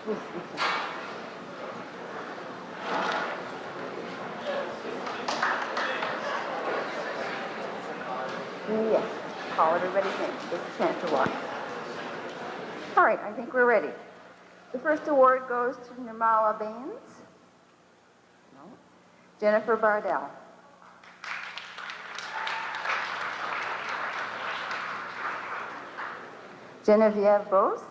Yes, yes, yes. Call everybody's name. Get a chance to watch. All right, I think we're ready. The first award goes to Nirmala Baines. No. Jennifer Bardell. Geneviève Bose.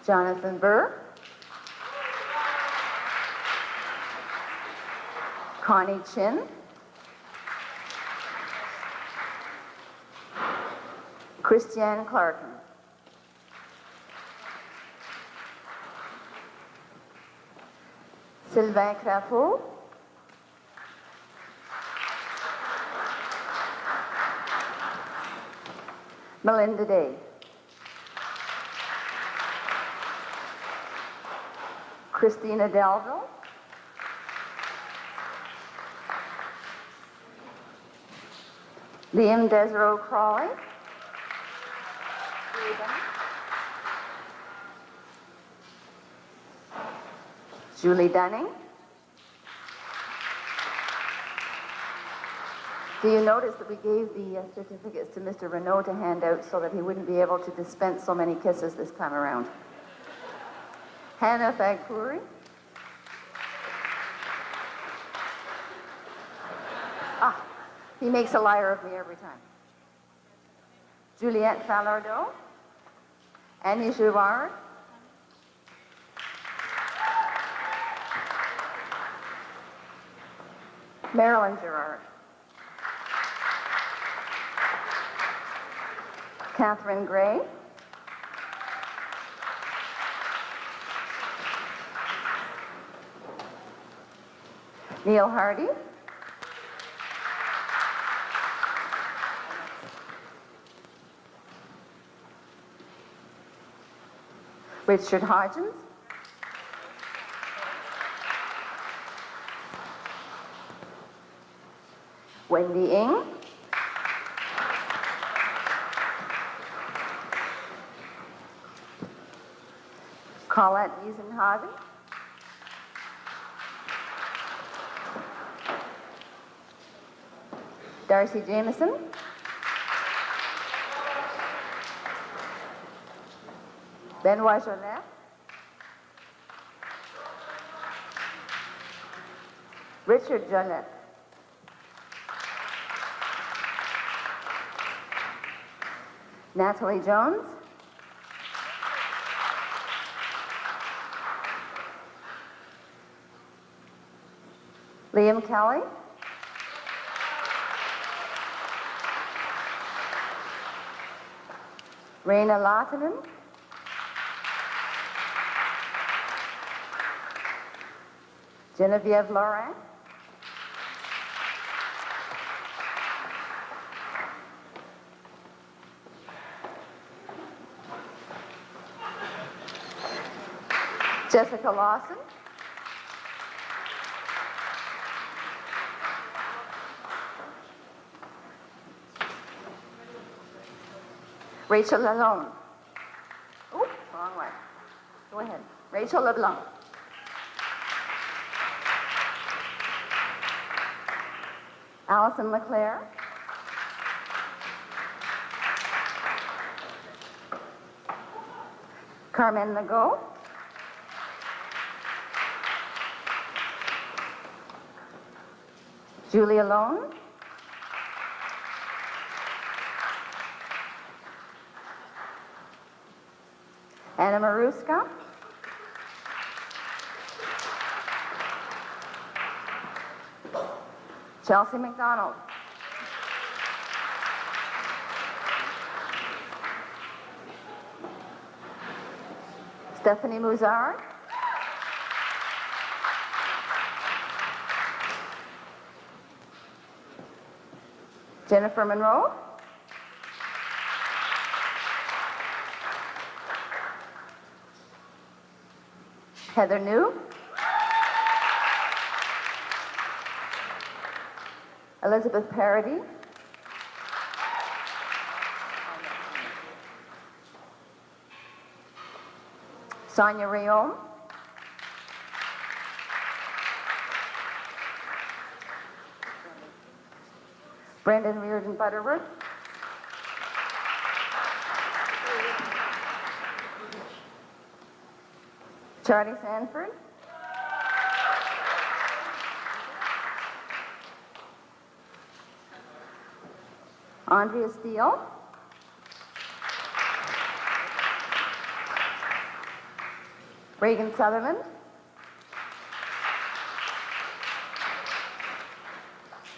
Jonathan Burr. Connie Chin. Christiane Clarkin. Sylvain Crapeau. Melinda Day. Christina Delville. Liam Desrow Crawley. Julie Dunning. Do you notice that we gave the certificates to Mr. Renault to hand out so that he wouldn't be able to dispense so many kisses this time around? Hannah Thagpuri. Ah, he makes a liar of me every time. Juliette Falardeau. Annie Girard. Marilyn Girard. Catherine Gray. Neil Hardy. Richard Hodgins. Wendy Ng. Colette Wiesenhagen. Darcy Jameson. Benoit Jolette. Richard Jolette. Natalie Jones. Liam Kelly. Raina Lahtinen. Geneviève Laurent. Jessica Lawson. Rachel Lalonde. Oh, wrong way. Go ahead. Rachel LeBlanc. Allison LeClaire. Carmen Nago. Julia Lone. Anna Maruska. Chelsea McDonald. Stephanie Muzar. Jennifer Monroe. Heather New. Elizabeth Parody. Sonia Rayom. Brendan Reardon Butterworth. Charlie Sanford. Andrea Steele. Reagan Sutherland.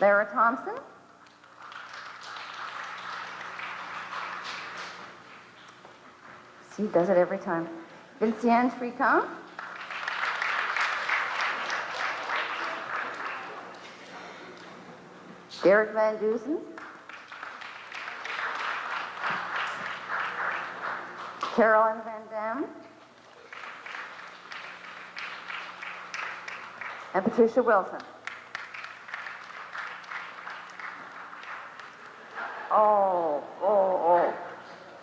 Lara Thompson. She does it every time. Vinciane Fricon. Derek Van Dusen. Carolyn Van Dam. And Patricia Wilson. Oh.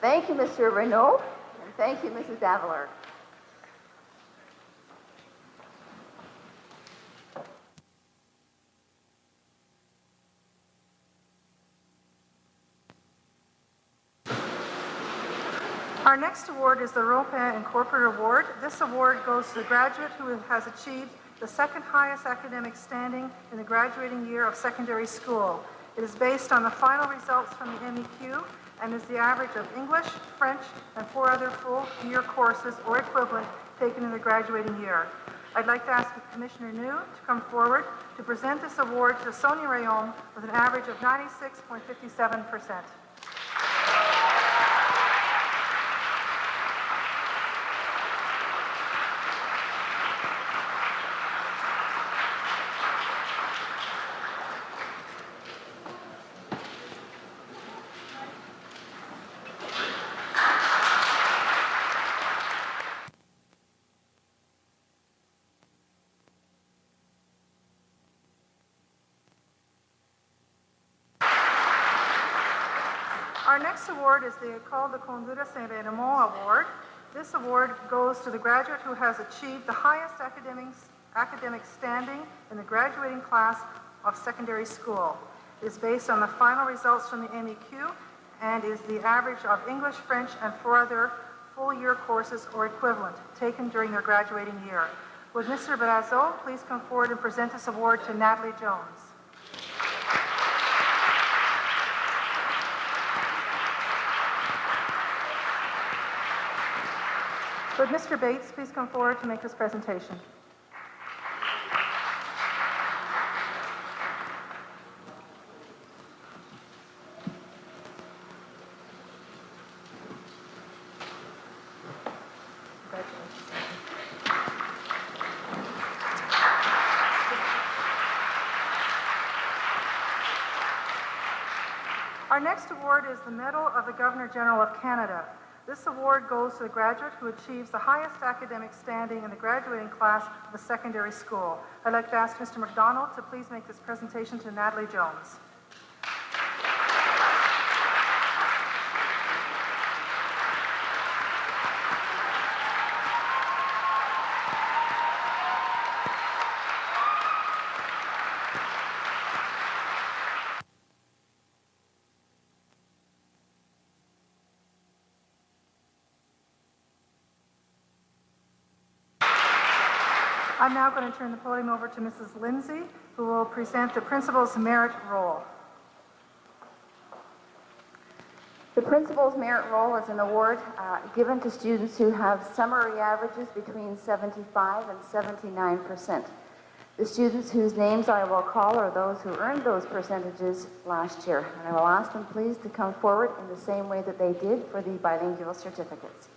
Thank you, Mr. Renault, and thank you, Mrs. Davila. Our next award is the Ropin and Corporate Award. This award goes to the graduate who has achieved the second highest academic standing in the graduating year of secondary school. It is based on the final results from the MEQ and is the average of English, French, and 4 other full year courses or equivalent taken in the graduating year. I'd like to ask Commissioner New to come forward to present this award to Sonia Rayom with an average of 96.57%. Our next award is the École de Conduite Saint-Raymond Award. This award goes to the graduate who has achieved the highest academic standing in the graduating class of secondary school. It is based on the final results from the MEQ and is the average of English, French, and 4 other full year courses or equivalent taken during their graduating year. Would Mr. Brazo please come forward and present this award to Natalie Jones? Would Mr. Bates please come forward to make this presentation? Our next award is the Medal of the Governor-General of Canada. This award goes to the graduate who achieves the highest academic standing in the graduating class of a secondary school. I'd like to ask Mr. McDonald to please make this presentation to Natalie Jones. I'm now going to turn the podium over to Mrs. Lindsay, who will present the Principal's Merit Roll. The Principal's Merit Roll is an award given to students who have summary averages between 75 and 79%. The students whose names I will call are those who earned those percentages last year, and I will ask them please to come forward in the same way that they did for the bilingual certificates.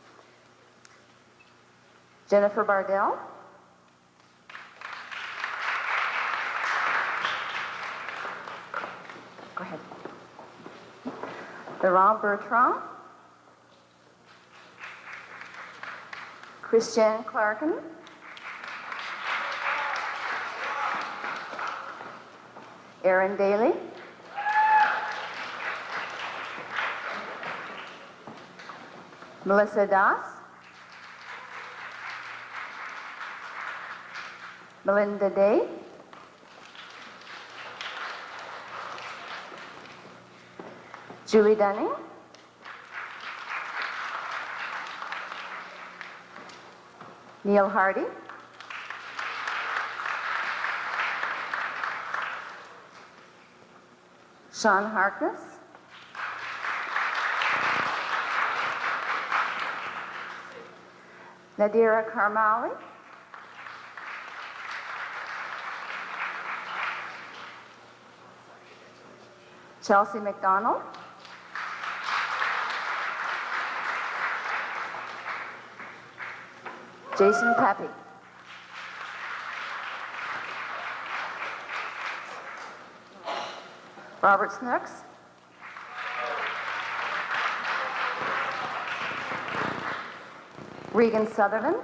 Jennifer Bardell. Go ahead. Laurent Bertrand. Christiane Clarkin. Aaron Daly. Melissa Das. Melinda Day. Julie Dunning. Neil Hardy. Sean Harkness. Nadira Karmali. Chelsea McDonald. Jason Pepe. Robert Snooks. Regan Sutherland.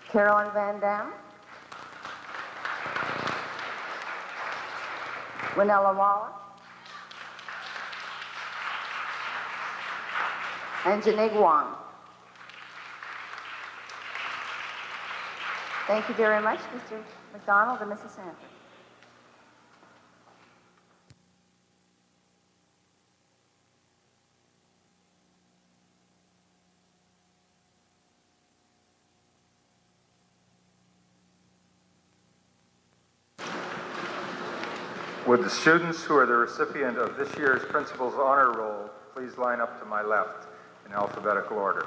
Carolyn Van Dam. Winella Wallace. And Janig Wong. Thank you very much, Mr. McDonald and Mrs. Sanford. Would the students who are the recipient of this year's Principal's Honor Roll please line up to my left in alphabetical order?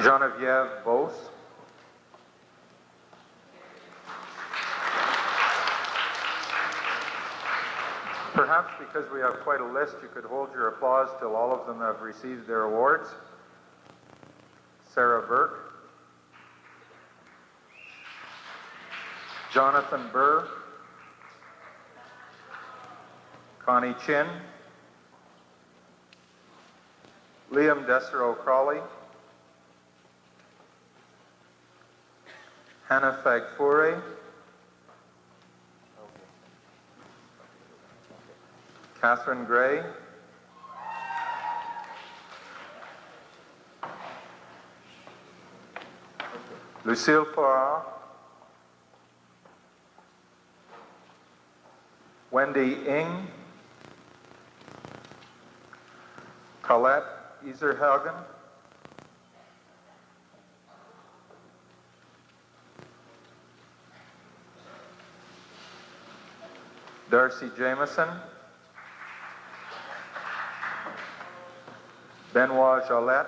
Geneviève Bose. Perhaps because we have quite a list, you could hold your applause till all of them have received their awards. Sarah Burke. Jonathan Burr. Connie Chin. Liam Dessereau-Crawley. Hannah Fagfure. Catherine Gray. Lucille Farrar. Wendy Ing. Colette Iserhagen. Darcy Jameson. Benoit Jolette.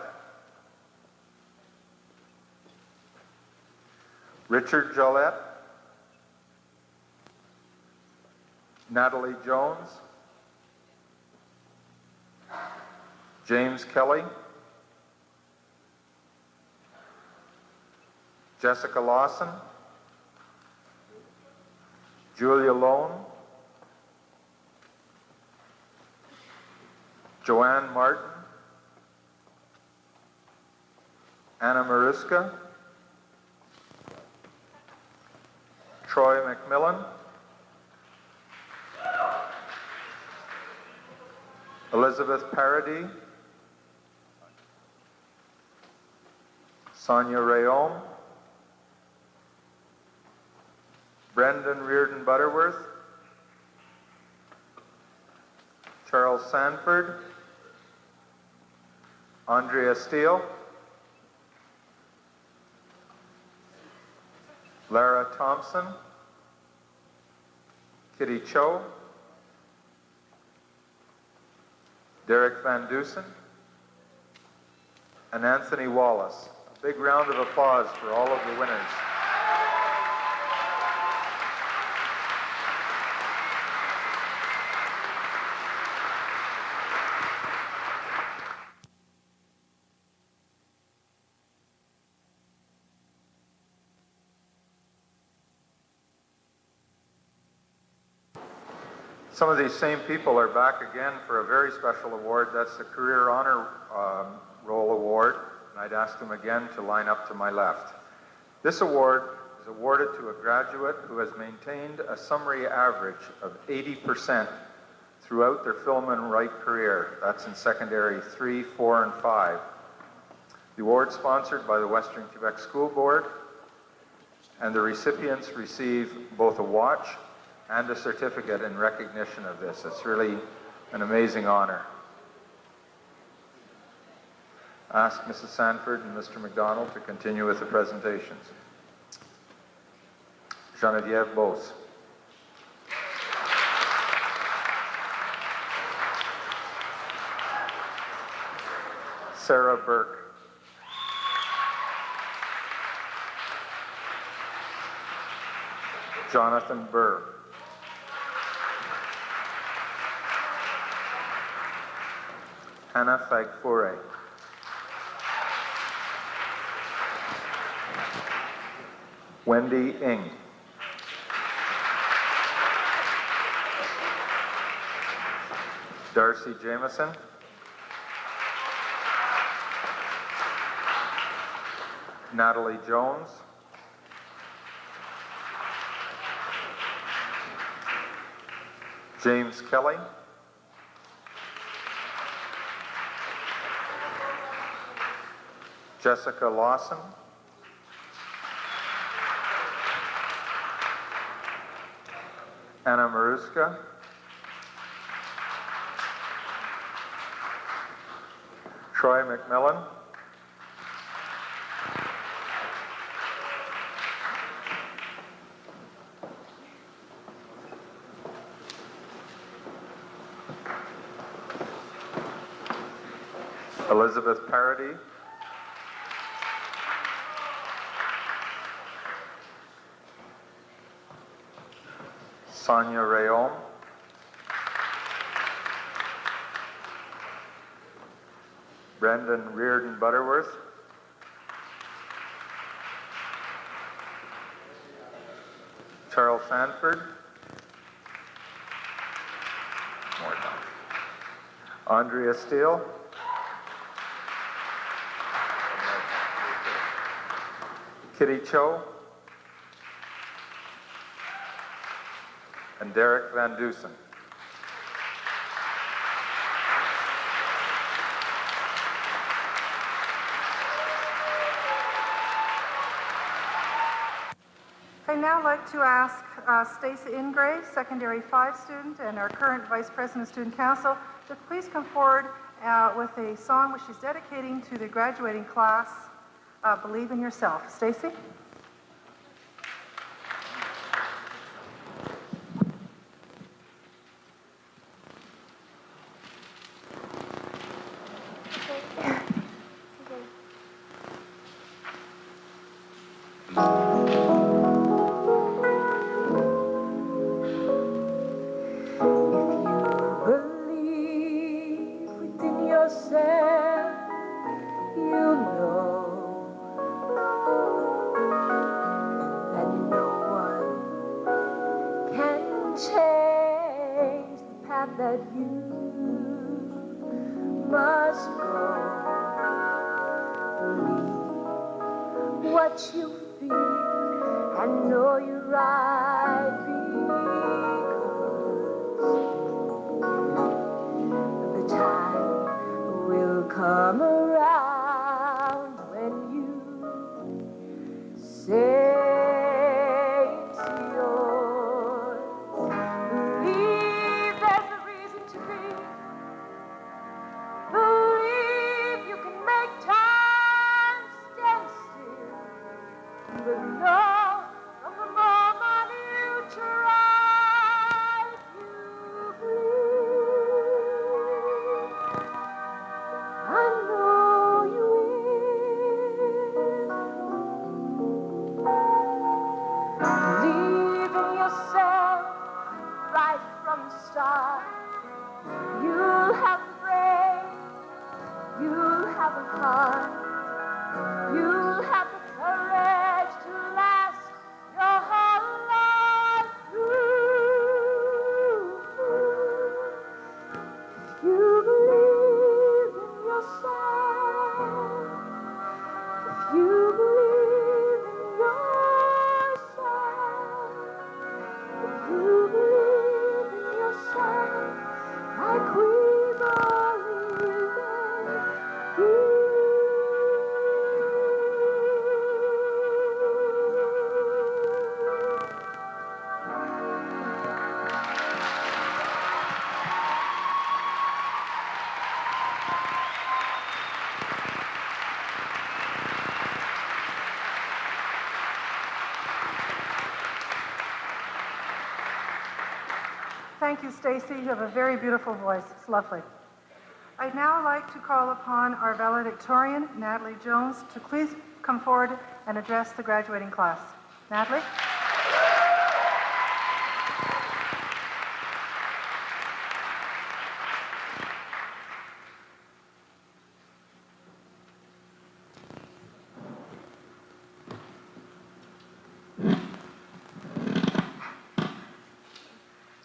Richard Jolette. Natalie Jones. James Kelly. Jessica Lawson. Julia Lone. Joanne Martin. Anna Mariska. Troy McMillan. Elizabeth Paradis. Sonia Rayom, Brendan Reardon Butterworth, Charles Sanford, Andrea Steele, Lara Thompson, Kitty Cho, Derek Van Dusen, and Anthony Wallace. A big round of applause for all of the winners. Some of these same people are back again for a very special award. That's the Career Honor Roll Award, and I'd ask them again to line up to my left. This award is awarded to a graduate who has maintained a summary average of 80% throughout their Philemon Wright career. That's in secondary 3, 4, and 5. The award is sponsored by the Western Quebec School Board, and the recipients receive both a watch and a certificate in recognition of this. It's really an amazing honor. I ask Mrs. Sanford and Mr. McDonald to continue with the presentations. Geneviève Beauce. Sarah Burke. Jonathan Burr. Hannah Fagfure. Wendy Ng. Darcy Jameson. Natalie Jones. James Kelly. Jessica Lawson. Anna Maruska. Troy McMillan. Elizabeth Parody. Sonia Rayom. Brendan Reardon Butterworth. Charles Sanford. More time. Andrea Steele. Kitty Cho. And Derek Van Dusen. I'd now like to ask Stacey Ingray, Secondary 5 student and our current Vice President of Student Council, to please come forward with a song which she's dedicating to the graduating class, Believe in Yourself. Stacey? Come around when you we believe in you. Thank you, Stacy. You have a very beautiful voice. It's lovely. I'd now like to call upon our valedictorian, Natalie Jones, to please come forward and address the graduating class. Natalie?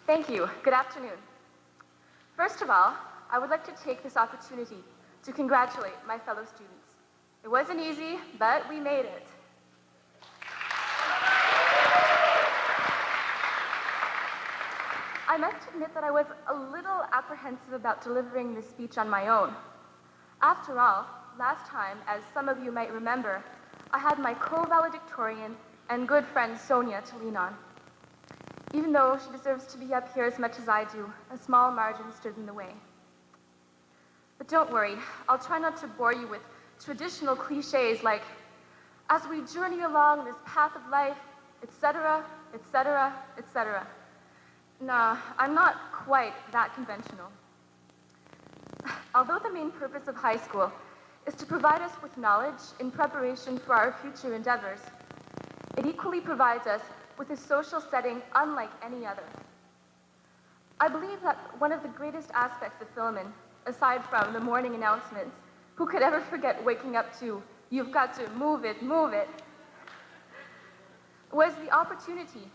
Thank you. Good afternoon. First of all, I would like to take this opportunity to congratulate my fellow students. It wasn't easy, but we made it. I must admit that I was a little apprehensive about delivering this speech on my own. After all, last time, as some of you might remember, I had my co-valedictorian and good friend Sonia to lean on. Even though she deserves to be up here as much as I do, a small margin stood in the way. But don't worry, I'll try not to bore you with traditional cliches like, as we journey along this path of life, etc., etc., etc. Nah, I'm not quite that conventional. Although the main purpose of high school is to provide us with knowledge in preparation for our future endeavors, it equally provides us with a social setting unlike any other. I believe that one of the greatest aspects of Philemon, aside from the morning announcements, who could ever forget waking up to, "You've got to move it," was the opportunity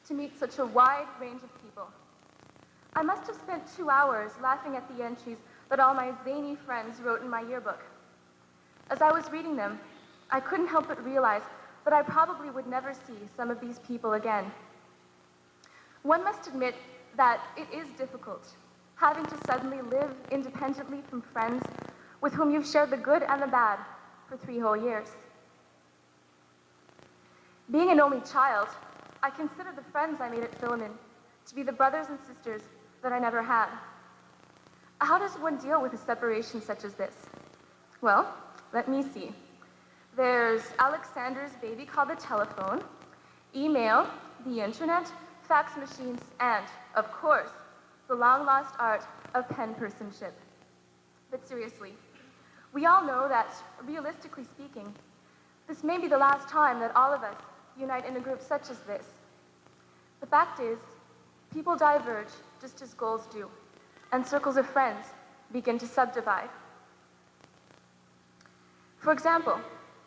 to meet such a wide range of people. I must have spent 2 hours laughing at the entries that all my zany friends wrote in my yearbook. As I was reading them, I couldn't help but realize that I probably would never see some of these people again. One must admit that it is difficult, having to suddenly live independently from friends with whom you've shared the good and the bad for 3 whole years. Being an only child, I consider the friends I made at Philemon to be the brothers and sisters that I never had. How does one deal with a separation such as this? Well, let me see. There's Alexander's baby called the telephone, email, the internet, fax machines, and, of course, the long-lost art of pen-personship. But seriously, we all know that, realistically speaking, this may be the last time that all of us unite in a group such as this. The fact is, people diverge just as goals do, and circles of friends begin to subdivide. For example,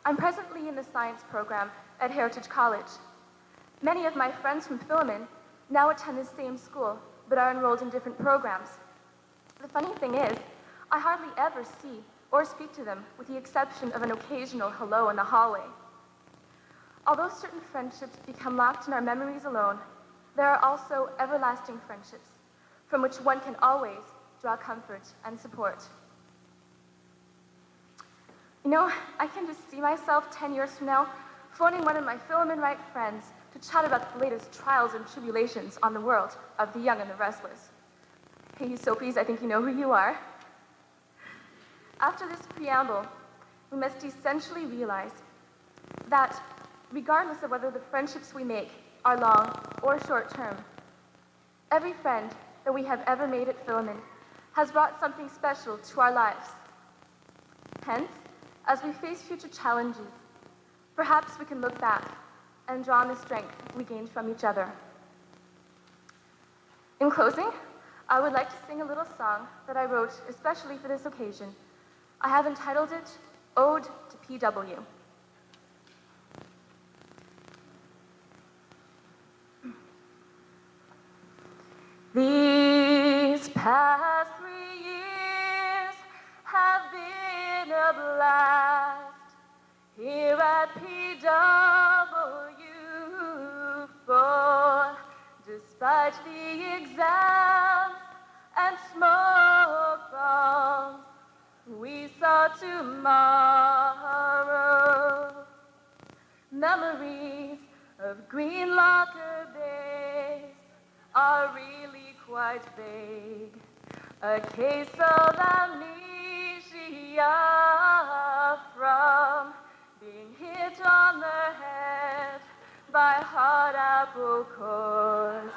I'm presently in the science program at Heritage College. Many of my friends from Philemon now attend the same school, but are enrolled in different programs. The funny thing is, I hardly ever see or speak to them, with the exception of an occasional hello in the hallway. Although certain friendships become locked in our memories alone, there are also everlasting friendships, from which one can always draw comfort and support. You know, I can just see myself 10 years from now phoning one of my Philemon Wright friends to chat about the latest trials and tribulations on the world of the young and the restless. Hey, you Soapies, I think you know who you are. After this preamble, we must essentially realize that regardless of whether the friendships we make are long or short term, every friend that we have ever made at Philemon has brought something special to our lives. Hence, as we face future challenges, perhaps we can look back and draw on the strength we gained from each other. In closing, I would like to sing a little song that I wrote especially for this occasion. I have entitled it, Ode to PW. These past 3 years have been a blast here at PW, for despite the exams and smoke bombs. We saw tomorrow. Memories of green locker days are really quite vague. A case of amnesia from being hit on the head by hot apple cores.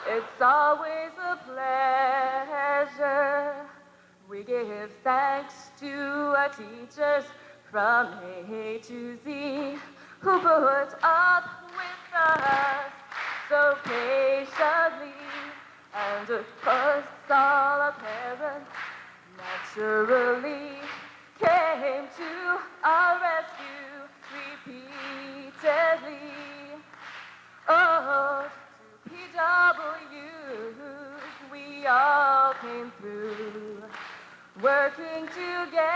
It's always a pleasure. We give thanks to our teachers from A to Z who put up with us so patiently. And of course all our parents naturally came to our rescue repeatedly. Oh, to PW, we all came through, working together,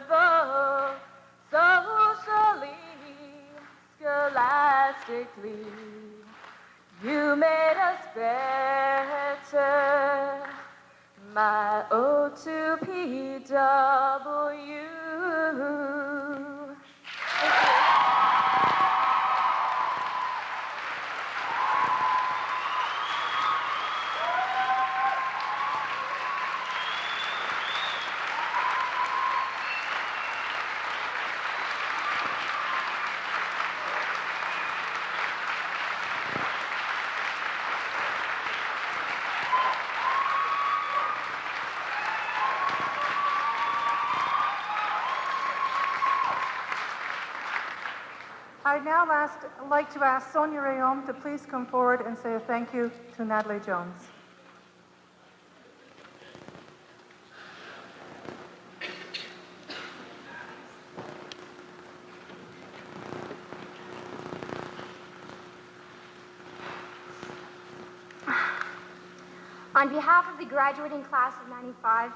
both socially, scholastically. You made us better, my ode to PW. I'd now like to ask Sonia Rayom to please come forward and say a thank you to Natalie Jones. On behalf of the graduating class of 95,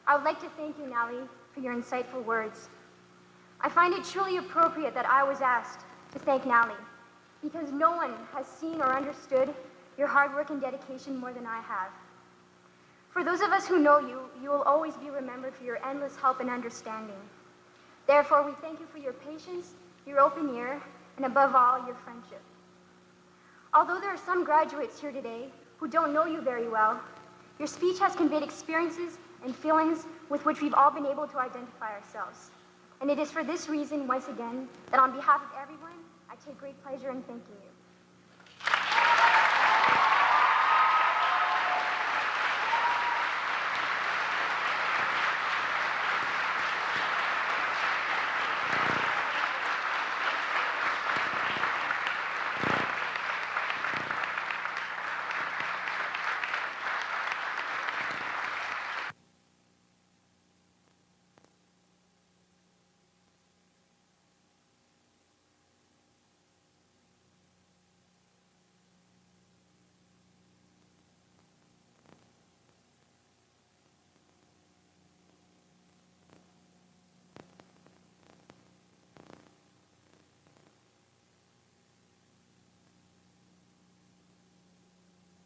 I would like to thank you, Natalie, for your insightful words. I find it truly appropriate that I was asked to thank Natalie, because no one has seen or understood your hard work and dedication more than I have. For those of us who know you, you will always be remembered for your endless help and understanding. Therefore, we thank you for your patience, your open ear, and above all, your friendship. Although there are some graduates here today who don't know you very well, your speech has conveyed experiences and feelings with which we've all been able to identify ourselves. And it is for this reason, once again, that on behalf of everyone, I take great pleasure in thanking you.